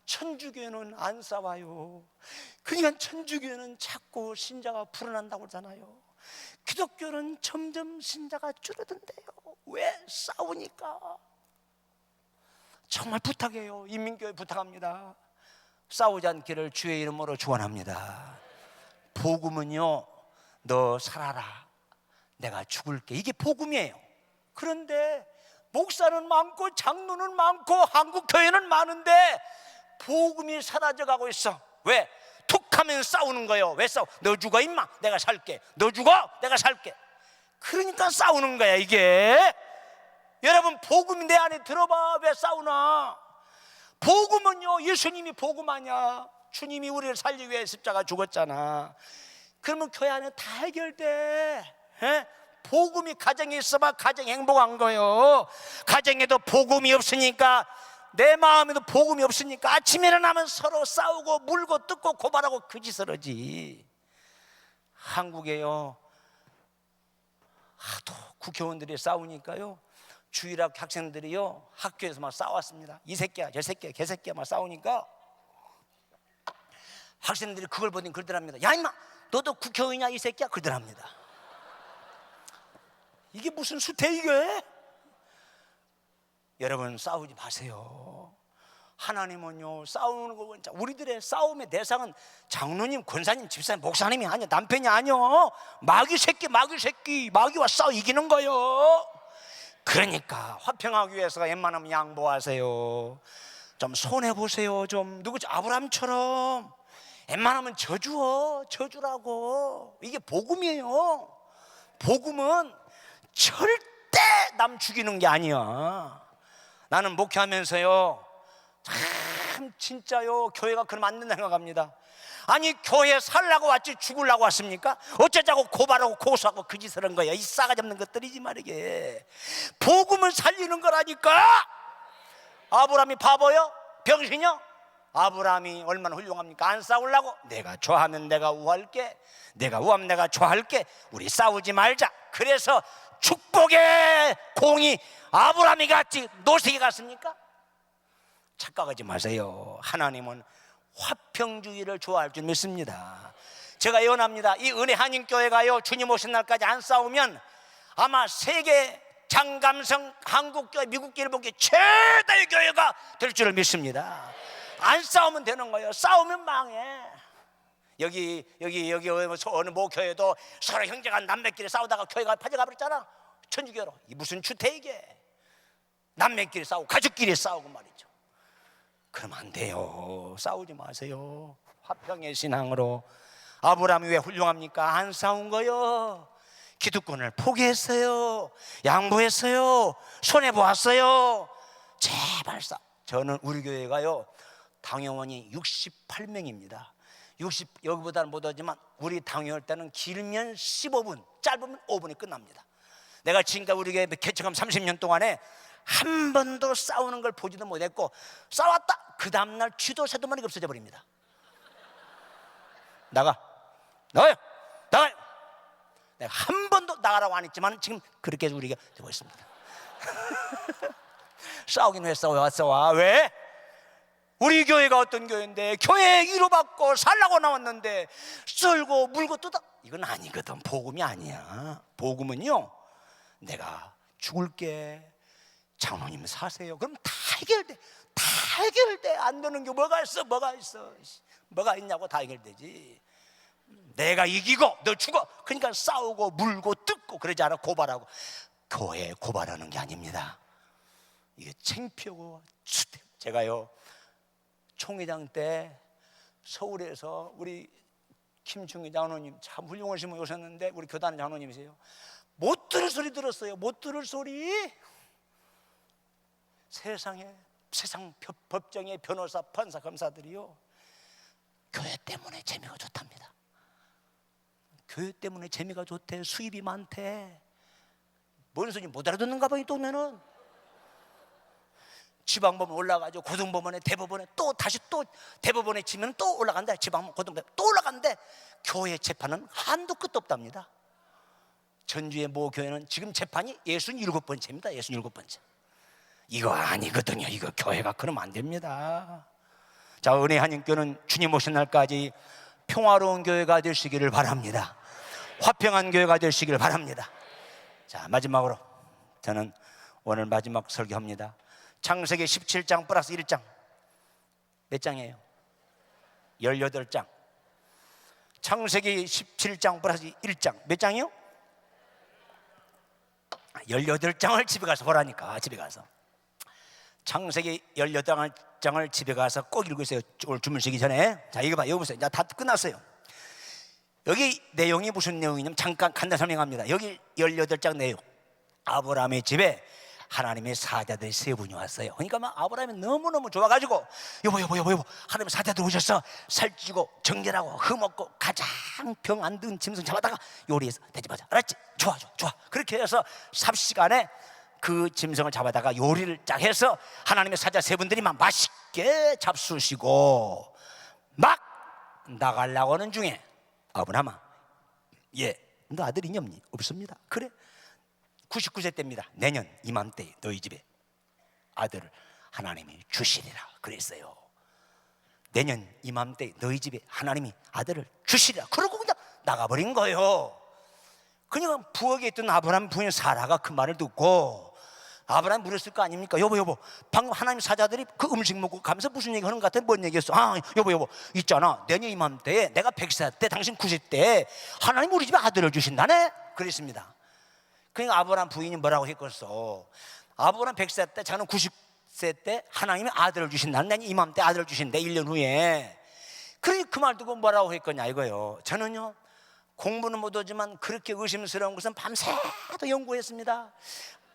[SPEAKER 1] 천주교회는 안 싸워요. 그러니까 천주교회는 자꾸 신자가 불어난다고 그러잖아요. 기독교는 점점 신자가 줄어든대요. 왜? 싸우니까. 정말 부탁해요. 인민교회 부탁합니다. 싸우지 않기를 주의 이름으로 축원합니다. 복음은요, 너 살아라, 내가 죽을게, 이게 복음이에요. 그런데 목사는 많고 장로는 많고 한국 교회는 많은데 복음이 사라져가고 있어. 왜? 툭하면 싸우는 거예요. 왜 싸워? 너 죽어 임마, 내가 살게. 너 죽어, 내가 살게. 그러니까 싸우는 거야 이게. 여러분, 복음이 내 안에 들어봐. 왜 싸우나? 복음은요, 예수님이 복음 아니야. 주님이 우리를 살리기 위해 십자가 죽었잖아. 그러면 교회 안에 다 해결돼. 에? 복음이 가정에 있어봐 가정이 행복한 거예요. 가정에도 복음이 없으니까, 내 마음에도 복음이 없으니까 아침에 일어나면 서로 싸우고 물고 뜯고 고발하고 그 짓을 하지. 한국에요, 하도 국회의원들이 싸우니까요, 주일학 학생들이요 학교에서 막 싸웠습니다. 이 새끼야 저 새끼야 개 새끼야 막 싸우니까 학생들이 그걸 보더니 그러더랍니다. 야 임마, 너도 국회의원이냐 이 새끼야, 그러더랍니다. 이게 무슨 수태 이게? 여러분, 싸우지 마세요. 하나님은요, 싸우는 거, 우리들의 싸움의 대상은 장로님, 권사님, 집사님, 목사님이 아니야. 남편이 아니야. 마귀 새끼, 마귀와 싸워 이기는 거요. 그러니까 화평하기 위해서 웬만하면 양보하세요. 좀 손해보세요. 좀 누구지, 아브라함처럼 웬만하면 저주라고. 이게 복음이에요. 복음은 절대 남 죽이는 게 아니야. 나는 목회하면서요, 참 진짜요, 교회가 그러면 안 된다 생각합니다. 아니, 교회 살라고 왔지 죽으려고 왔습니까? 어쩌자고 고발하고 고소하고 그 짓을 한 거야. 이 싸가지 없는 것들이지 말이게. 복음을 살리는 거라니까. 아브라함이 바보요? 병신이요? 아브라함이 얼마나 훌륭합니까? 안 싸우려고? 내가 좋아하면 내가 우할게, 내가 우하면 내가 좋아할게, 우리 싸우지 말자. 그래서 축복의 공이 아브라함이 갔지 노색이 갔습니까? 착각하지 마세요. 하나님은 화평주의를 좋아할 줄 믿습니다. 제가 예언합니다. 이 은혜 한인교회가요, 주님 오신 날까지 안 싸우면 아마 세계 장감성 한국교회, 미국교회를 보기 최대의 교회가 될 줄을 믿습니다. 안 싸우면 되는 거예요. 싸우면 망해. 여기 어느 모 교회도 서로 형제가 남매끼리 싸우다가 교회가 파져가 버렸잖아. 천주교로. 이 무슨 추태 이게? 남매끼리 싸우고 가족끼리 싸우고 말이죠. 그러면 안 돼요. 싸우지 마세요. 화평의 신앙으로. 아브라함이 왜 훌륭합니까? 안 싸운 거요. 기득권을 포기했어요. 양보했어요. 손해보았어요. 제발 저는 우리 교회가요, 당회원이 68명입니다. 여기보다는 못하지만 우리 당회할 때는 길면 15분, 짧으면 5분이 끝납니다. 내가 지금까지 우리 교회 개척한 30년 동안에 한 번도 싸우는 걸 보지도 못했고, 싸웠다 그 다음날 쥐도 새도 머리가 없어져 버립니다. 나가요. 내가 한 번도 나가라고 안 했지만 지금 그렇게 우리가 되고 있습니다. 싸우긴 왜 싸워? 왜? 우리 교회가 어떤 교회인데, 교회에 위로받고 살라고 나왔는데 썰고 물고 뜯어, 이건 아니거든. 복음이 아니야. 복음은요, 내가 죽을게, 장로님 사세요. 그럼 다 해결돼. 안 되는 게 뭐가 있어? 뭐가 있냐고. 다 해결되지. 내가 이기고 너 죽어, 그러니까 싸우고 물고 뜯고 그러지 않아. 고발하고. 교회에 고발하는 게 아닙니다. 이게 창피하고. 제가요, 총회장 때 서울에서 우리 김충희 장로님 참 훌륭하신 분 오셨는데, 우리 교단 장로님이세요. 못 들을 소리 들었어요. 못 들을 소리. 세상 법정의 변호사, 판사, 검사들이요, 교회 때문에 재미가 좋답니다. 교회 때문에 재미가 좋대. 수입이 많대. 뭔 소리 못 알아듣는가 봐, 이 동네는. 지방법원 올라가죠. 고등법원에, 대법원에, 또 다시 또 대법원에 치면 또 올라간다. 지방법원, 고등법원 또 올라간대. 교회 재판은 한도 끝도 없답니다. 전주의 모 교회는 지금 재판이 67번째입니다. 67번째. 이거 아니거든요. 이거 교회가 그러면 안 됩니다. 자, 은혜 한인교회는 주님 오신 날까지 평화로운 교회가 되시기를 바랍니다. 화평한 교회가 되시기를 바랍니다. 자, 마지막으로 저는 오늘 마지막 설교합니다. 창세기 17장 플러스 1장 몇 장이에요? 18장. 창세기 17장 플러스 1장 몇 장이요? 18장을 집에 가서 보라니까. 집에 가서 창세기 18장을 집에 가서 꼭 읽으세요. 오늘 주무시기 전에. 자, 이거 봐, 여기 보세요. 다 끝났어요. 여기 내용이 무슨 내용이냐면 잠깐 간단히 설명합니다. 여기 18장 내용, 아브라함의 집에 하나님의 사자들이 세 분이 왔어요. 그러니까 막 아브라함이 너무너무 좋아가지고 여보 하나님의 사자들 오셨어. 살찌고 정결하고 흠없고 가장 병 안 든 짐승 잡아다가 요리해서 대접하자. 알았지? 좋아. 그렇게 해서 삽시간에 그 짐승을 잡아다가 요리를 쫙 해서 하나님의 사자 세 분들이 막 맛있게 잡수시고 막 나가려고 하는 중에 아브라함아, 너 아들 있니 없니? 없습니다. 그래, 99세 때입니다. 내년 이맘때 너희 집에 아들을 하나님이 주시리라 그랬어요. 내년 이맘때 너희 집에 하나님이 아들을 주시리라. 그러고 그냥 나가버린 거예요. 그냥 부엌에 있던 아브라함 부인 사라가 그 말을 듣고 아브라함 물었을 거 아닙니까? 여보 방금 하나님 사자들이 그 음식 먹고 가면서 무슨 얘기 하는 것 같아? 뭔 얘기했어? 여보 있잖아, 내년 이맘때에 내가 100세 때 당신 90대 하나님 우리 집에 아들을 주신다네 그랬습니다. 그러니까 아브라함 부인이 뭐라고 했겠어? 아브라함 100세 때 자는 90세 때 하나님이 아들을 주신다는, 내년 이맘때 아들을 주신대 1년 후에. 그러니 그 말 듣고 뭐라고 했거냐 이거요. 저는요 공부는 못하지만 그렇게 의심스러운 것은 밤새도 연구했습니다.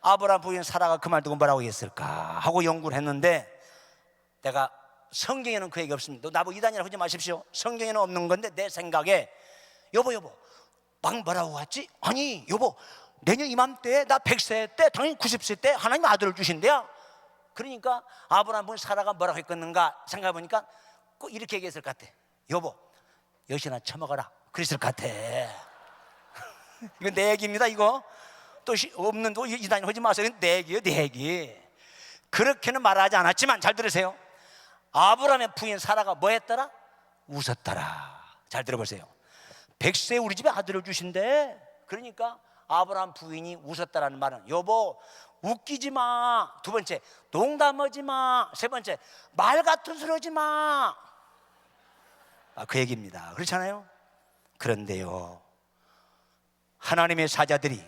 [SPEAKER 1] 아브라함 부인 사라가 그 말 듣고 뭐라고 했을까 하고 연구를 했는데, 내가 성경에는 그 얘기 없습니다. 나보고 이단이라고 하지 마십시오. 성경에는 없는 건데 내 생각에 여보 방 뭐라고 했지? 아니 여보, 내년 이맘때에 나 100세 때 당연히 90세 때 하나님 아들을 주신대요. 그러니까 아브라함 부인 사라가 뭐라고 했겠는가 생각해보니까 꼭 이렇게 얘기했을 것 같아. 여보 여시나 처먹어라 그랬을 것 같아. 이건 내 얘기입니다. 이거 또 없는 도 이단이 하지 마세요. 내 얘기예요, 내 얘기. 그렇게는 말하지 않았지만 잘 들으세요. 아브라함의 부인 사라가 뭐 했더라? 웃었더라. 잘 들어보세요. 100세에 우리 집에 아들을 주신대. 그러니까 아브라함 부인이 웃었다라는 말은 여보 웃기지 마. 두 번째 농담하지 마. 세 번째 말 같은 소리 하지 마. 그 얘기입니다. 그렇잖아요. 그런데요, 하나님의 사자들이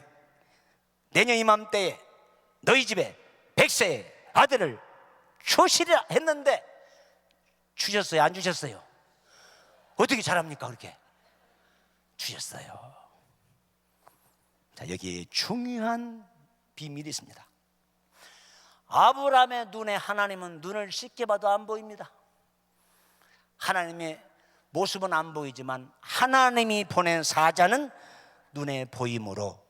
[SPEAKER 1] 내년 이맘때에 너희 집에 100세의 아들을 주시리라 했는데 주셨어요? 안 주셨어요? 어떻게 잘합니까? 그렇게 주셨어요. 자, 여기에 중요한 비밀이 있습니다. 아브라함의 눈에 하나님은 눈을 씻게 봐도 안 보입니다. 하나님의 모습은 안 보이지만 하나님이 보낸 사자는 눈에 보이므로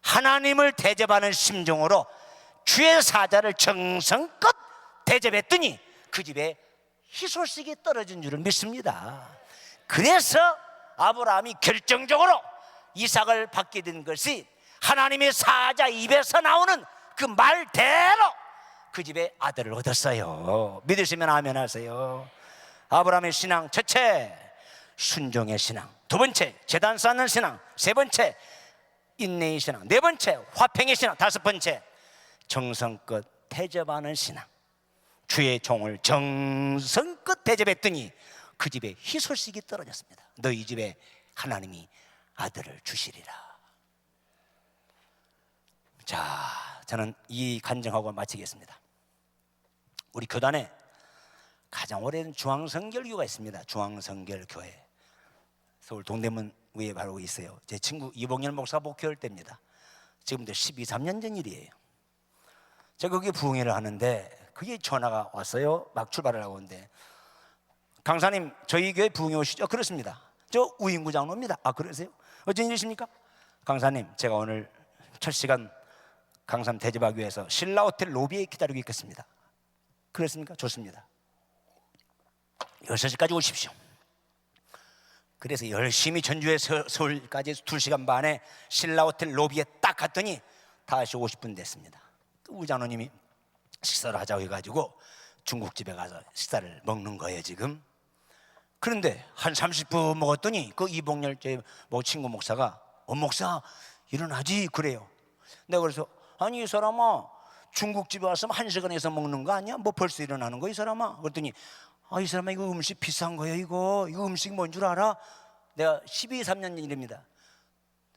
[SPEAKER 1] 하나님을 대접하는 심정으로 주의 사자를 정성껏 대접했더니 그 집에 희소식이 떨어진 줄을 믿습니다. 그래서 아브라함이 결정적으로 이삭을 받게 된 것이 하나님의 사자 입에서 나오는 그 말대로 그 집에 아들을 얻었어요. 믿으시면 아멘 하세요. 아브라함의 신앙, 첫째 순종의 신앙, 두 번째 제단 쌓는 신앙, 세 번째 인내의 신앙, 네 번째 화평의 신앙, 다섯 번째 정성껏 대접하는 신앙. 주의 종을 정성껏 대접했더니 그 집에 희소식이 떨어졌습니다. 너희 집에 하나님이 아들을 주시리라. 자, 저는 이 간증하고 마치겠습니다. 우리 교단에 가장 오래된 중앙성결교가 있습니다. 중앙성결교회, 서울 동대문 위에 바로 있어요. 제 친구 이봉열 목사 목회할 때입니다. 지금도 13년 전 일이에요. 제가 거기에 부흥회를 하는데 그게 전화가 왔어요. 막 출발을 하고 있는데, 강사님 저희 교회 부흥회 오시죠? 그렇습니다. 저 우인구 장로입니다. 아 그러세요? 어쩐 일이십니까? 강사님 제가 오늘 첫 시간 강사님 대접하기 위해서 신라 호텔 로비에 기다리고 있겠습니다. 그렇습니까? 좋습니다. 6시까지 오십시오. 그래서 열심히 전주에서 서울까지 2시간 반에 신라 호텔 로비에 딱 갔더니 5시 50분 됐습니다. 우리 장로님이 식사를 하자고 해가지고 중국집에 가서 식사를 먹는 거예요 지금. 그런데 한 30분 먹었더니 그 이봉열 제 친구 목사가 목사 일어나지 그래요. 내가 그래서 아니 이 사람아 중국집에 와서 1시간에서 먹는 거 아니야? 뭐 벌써 일어나는 거 이 사람아? 그랬더니 이 사람아 이거 음식 비싼 거야. 이거 음식 뭔 줄 알아? 내가 12, 3년 일입니다.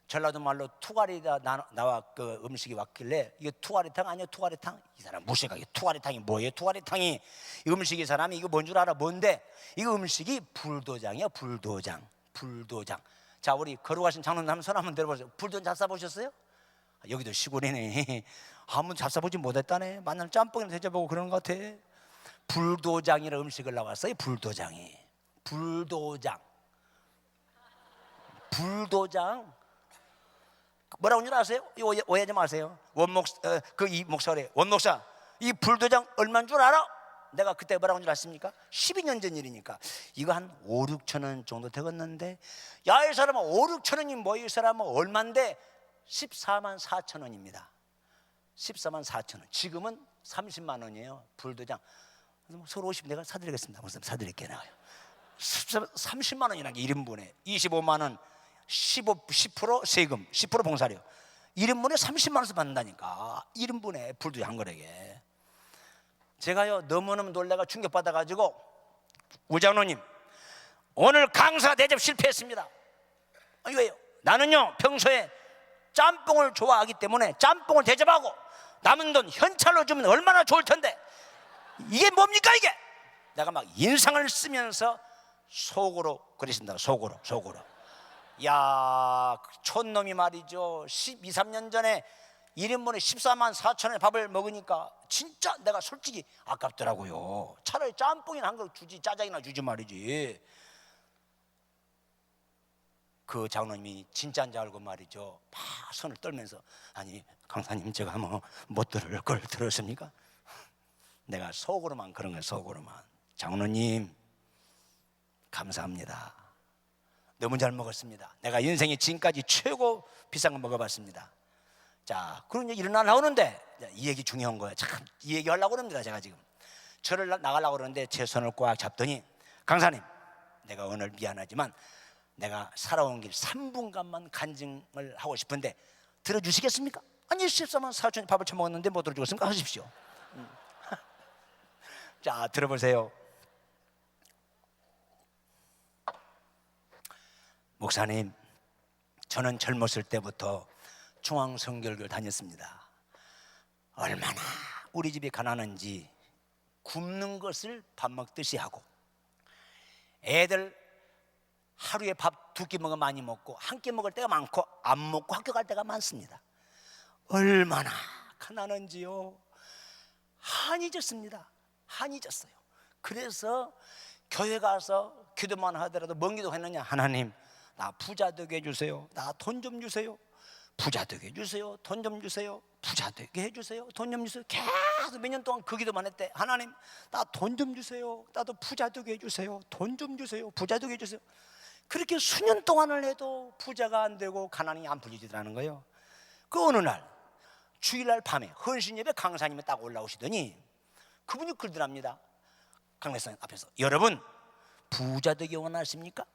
[SPEAKER 1] 전라도 말로 투가리다 나와 그 음식이 왔길래 이게 투가리탕 아니야? 투가리탕? 이 사람 무식하게 투가리탕이 뭐예요? 투가리탕이 이 음식이 사람이 이거 뭔 줄 알아? 뭔데? 이거 음식이 불도장이야. 불도장. 자, 우리 걸어가신 장로님 한번 손 한번 들어보세요. 불도장 잡숴보셨어요? 여기도 시골이네. 한번 잡숴보지 못했다네. 만날 짬뽕이나 대접하고 그러는 것 같아. 불도장이라는 음식을 나왔어요. 불도장. 뭐라고 줄 아세요? 오해하지 마세요. 이 목사래. 원목사, 이 불도장 얼마인 줄 알아? 내가 그때 뭐라고 줄 아십니까? 12년 전 일이니까 이거 한 5, 6천 원 정도 되겠는데, 야, 이 사람은 5, 6천 원이 뭐, 이 사람은 얼마인데? 14만 4천 원입니다. 14만 4천 원. 지금은 30만 원이에요. 불도장. 서로 오시면 내가 사드리겠습니다. 무슨 사드릴게요. 30만 원이라는 게 1인분에 25만 원 10% 세금, 10% 봉사료. 1인분에 30만 원씩 받는다니까. 1인분에 불도장 한 거래게. 제가요 너무너무 놀래가 충격받아가지고, 우장로님 오늘 강사 대접 실패했습니다. 아니 왜요? 나는요 평소에 짬뽕을 좋아하기 때문에 짬뽕을 대접하고 남은 돈 현찰로 주면 얼마나 좋을 텐데 이게 뭡니까 이게? 내가 막 인상을 쓰면서 속으로 그랬습니다. 속으로. 야, 촌놈이 말이죠. 12, 3년 전에 1인분에 14만 4천 원의 밥을 먹으니까 진짜 내가 솔직히 아깝더라고요. 차라리 짬뽕이나 한 그릇 주지, 짜장이나 주지 말이지. 그 장로님이 진짜인 줄 알고 말이죠, 막 손을 떨면서, 아니 강사님 제가 뭐 못 들을 걸 들었습니까? 내가 속으로만 그런 거예요. 속으로만. 장로님 감사합니다. 너무 잘 먹었습니다. 내가 인생에 지금까지 최고 비싼 거 먹어봤습니다. 자, 그럼 이제 일어나려고 그러는데, 이 얘기 중요한 거예요. 참, 이 얘기 하려고 그럽니다. 제가 지금 절을 나가려고 그러는데 제 손을 꽉 잡더니, 강사님 내가 오늘 미안하지만 내가 살아온 길 3분간만 간증을 하고 싶은데 들어주시겠습니까? 아니 14만 4천이 밥을 처먹었는데 못 들어주겠습니까? 하십시오. 자, 들어보세요. 목사님, 저는 젊었을 때부터 중앙성결교를 다녔습니다. 얼마나 우리 집이 가난한지 굶는 것을 밥 먹듯이 하고, 애들 하루에 밥 2끼 먹어 많이 먹고 한 끼 먹을 때가 많고 안 먹고 학교 갈 때가 많습니다. 얼마나 가난한지요. 한이 졌습니다. 한이 졌어요. 그래서 교회 가서 기도만 하더라도 뭔 기도 했느냐? 하나님 나 부자 되게 해주세요. 나 돈 좀 주세요. 부자 되게 해주세요. 돈 좀 주세요. 부자 되게 해주세요. 돈 좀 주세요. 계속 몇 년 동안 그 기도만 했대. 하나님 나 돈 좀 주세요. 나도 부자 되게 해주세요. 돈 좀 주세요. 부자 되게 해주세요. 그렇게 수년 동안을 해도 부자가 안 되고 가난이 안 풀리지라는 거예요. 그 어느 날 주일날 밤에 헌신예배 강사님이 딱 올라오시더니 그분이 글들합니다. 강사님 앞에서, 여러분 부자 되기 원하십니까?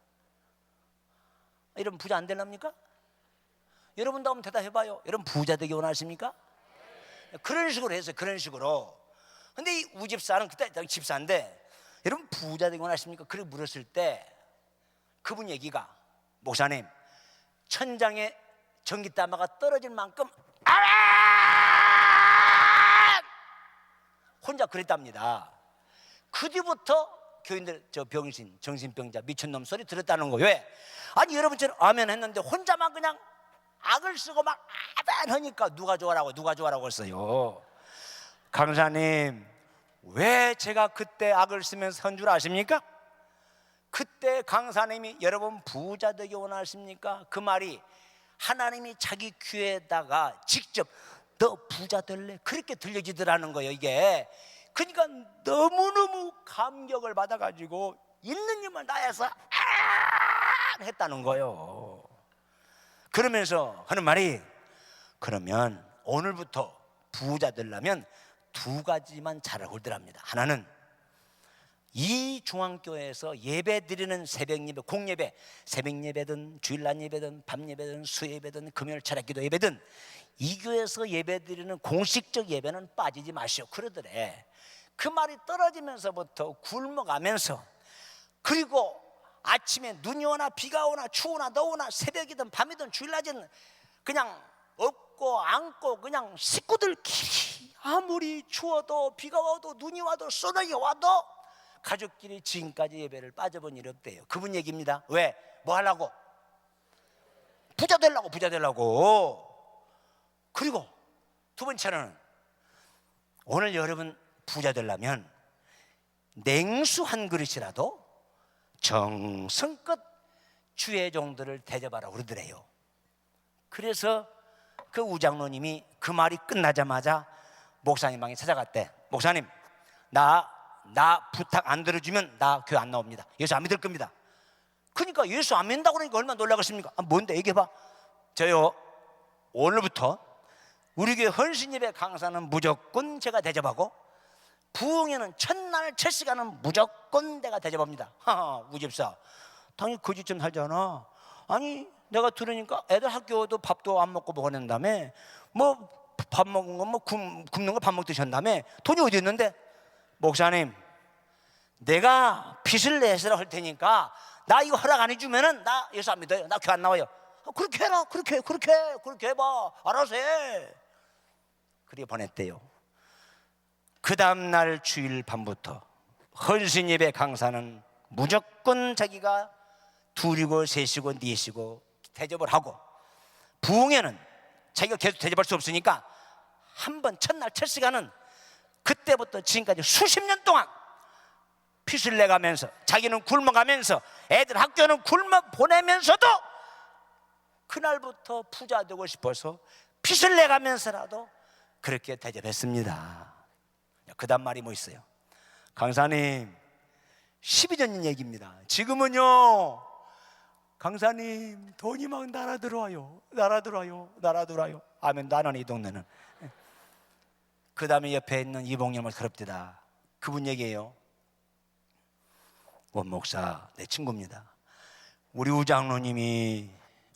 [SPEAKER 1] 여러분 부자 안 되랍니까? 여러분도 한번 대답해봐요. 여러분 부자 되기 원하십니까? 그런 식으로 해서 그런 식으로. 근데 이 우집사는 그때 집사인데, 여러분 부자 되기 원하십니까? 그렇게 물었을 때 그분 얘기가, 목사님 천장에 전기담화가 떨어질 만큼 혼자 그랬답니다. 그 뒤부터 교인들 저 병신, 정신병자, 미친놈 소리 들었다는 거예요. 왜? 아니 여러분처럼 아멘 했는데 혼자만 그냥 악을 쓰고 막 아멘 하니까 누가 좋아라고 했어요. 강사님 왜 제가 그때 악을 쓰면서 한 줄 아십니까? 그때 강사님이 여러분 부자 되기 원하십니까? 그 말이 하나님이 자기 귀에다가 직접 너 부자 될래? 그렇게 들려지더라는 거예요. 이게 그러니까 너무너무 감격을 받아가지고 있는 힘을 다해서 했다는 거예요. 그러면서 하는 말이, 그러면 오늘부터 부자 되려면 2가지만 잘하고 있더랍니다. 하나는 이 중앙교회에서 예배드리는 새벽 예배, 공예배, 새벽 예배든 주일날 예배든 밤 예배든 수예배든 금요일 철학기도 예배든 이 교회에서 예배드리는 공식적 예배는 빠지지 마시오 그러더래. 그 말이 떨어지면서부터 굶어가면서, 그리고 아침에 눈이 오나 비가 오나 추우나 더우나 새벽이든 밤이든 주일날이든 그냥 업고 안고 그냥 식구들끼리 아무리 추워도 비가 와도 눈이 와도 소나기 와도 가족끼리 지금까지 예배를 빠져본 일이 없대요. 그분 얘기입니다. 왜? 뭐 하려고? 부자 되려고, 부자 되려고. 그리고 두 번째는, 오늘 여러분 부자 되려면 냉수 한 그릇이라도 정성껏 주의 종들을 대접하라고 그러더래요. 그래서 그 우장로님이 그 말이 끝나자마자 목사님 방에 찾아갔대. 목사님, 나 부탁 안 들어주면 나 교회 안 나옵니다. 예수 안 믿을 겁니다. 그러니까 예수 안 믿는다고 그러니까 얼마나 놀라겠습니까? 뭔데 얘기해봐. 저요, 오늘부터 우리 교회 헌신예배 강사는 무조건 제가 대접하고 부흥회는 첫날 첫 시간은 무조건 내가 대접합니다. 우집사 당연히 거짓 좀 살잖아. 아니 내가 들으니까 애들 학교도 밥도 안 먹고 보낸 다음에 뭐 밥 먹은 거 뭐 굶는 거 밥 먹듯이 한 다음에 돈이 어디 있는데? 목사님, 내가 빚을 내서라 할 테니까 나 이거 허락 안 해주면은 나 예수 안 믿어요. 나 교회 안 나와요. 그렇게 해라. 그렇게 해봐. 알아서 해. 그래 보냈대요. 그 다음날 주일 밤부터 헌신예배 강사는 무조건 자기가 둘이고 셋이고 넷이고 대접을 하고, 부흥회는 자기가 계속 대접할 수 없으니까 한 번 첫날 첫 시간은 그때부터 지금까지 수십 년 동안 빚을 내가면서 자기는 굶어가면서 애들 학교는 굶어 보내면서도 그날부터 부자 되고 싶어서 빚을 내가면서라도 그렇게 대접했습니다. 그 다음 말이 뭐 있어요? 강사님, 12년 전 얘기입니다. 지금은요, 강사님 돈이 막 날아들어와요. 아멘도 안 하네 이 동네는. 그 다음에 옆에 있는 이봉님을 그럽디다. 그분 얘기예요. 원 목사 내 친구입니다. 우리 우장로님이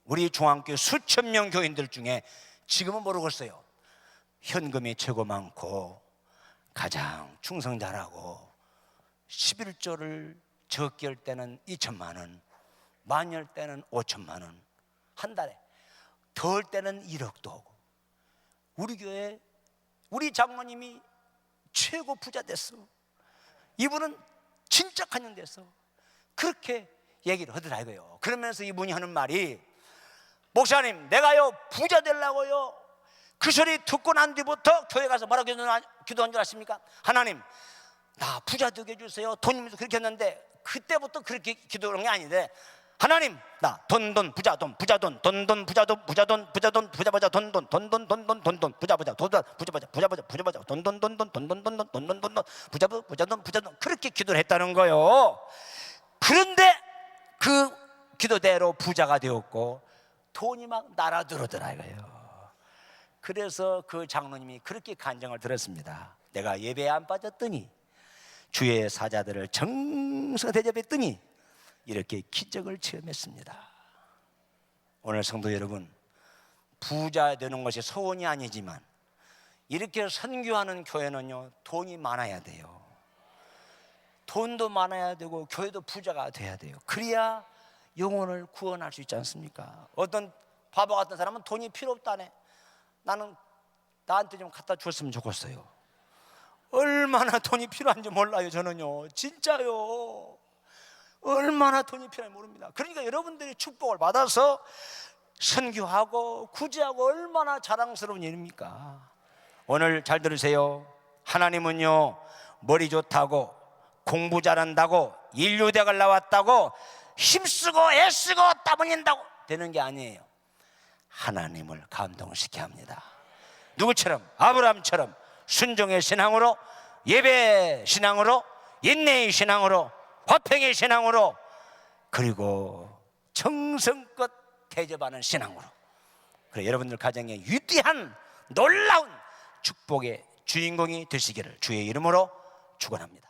[SPEAKER 1] 우리 중앙교회 수천 명 교인들 중에 지금은 모르겠어요. 현금이 최고 많고 가장 충성 잘하고 11조를 적게 할 때는 2천만 원, 많이 할 때는 5천만 원, 한 달에 더 할 때는 1억도 하고, 우리 교회 우리 장로님이 최고 부자 됐어. 이분은 진짜 간연 됐어. 그렇게 얘기를 하더라고요. 그러면서 이분이 하는 말이, 목사님 내가요 부자 되려고요 그 소리 듣고 난 뒤부터 교회 가서 뭐라고 기도한 줄 아십니까? 하나님 나 부자 되게 해주세요. 돈이면서 그렇게 했는데 그때부터 그렇게 기도한 게 아닌데, 하나님 나 돈 부자 돈 부자 돈 부자 돈 부자 돈 부자 돈 부자 부자 돈 부자 부자 그렇게 기도를 했다는 거요. 그런데 그 기도대로 부자가 되었고 돈이 막 날아들어더라고요. 그래서 그 장로님이 그렇게 간증을 들었습니다. 내가 예배에 안 빠졌더니 주의 사자들을 정성을 대접했더니 이렇게 기적을 체험했습니다. 오늘 성도 여러분, 부자 되는 것이 소원이 아니지만 이렇게 선교하는 교회는요 돈이 많아야 돼요. 돈도 많아야 되고 교회도 부자가 돼야 돼요. 그래야 영혼을 구원할 수 있지 않습니까? 어떤 바보 같은 사람은 돈이 필요 없다네. 나는 나한테 좀 갖다 줬으면 좋겠어요. 얼마나 돈이 필요한지 몰라요. 저는요 진짜요 얼마나 돈이 필요한지 모릅니다. 그러니까 여러분들이 축복을 받아서 선교하고 구제하고 얼마나 자랑스러운 일입니까? 오늘 잘 들으세요. 하나님은요 머리 좋다고 공부 잘한다고 인류대학을 나왔다고 힘쓰고 애쓰고 땀 흘린다고 되는 게 아니에요. 하나님을 감동시켜야 합니다. 누구처럼? 아브라함처럼 순종의 신앙으로, 예배 신앙으로, 인내의 신앙으로, 화평의 신앙으로, 그리고 정성껏 대접하는 신앙으로, 그래 여러분들 가정에 위대한 놀라운 축복의 주인공이 되시기를 주의 이름으로 축원합니다.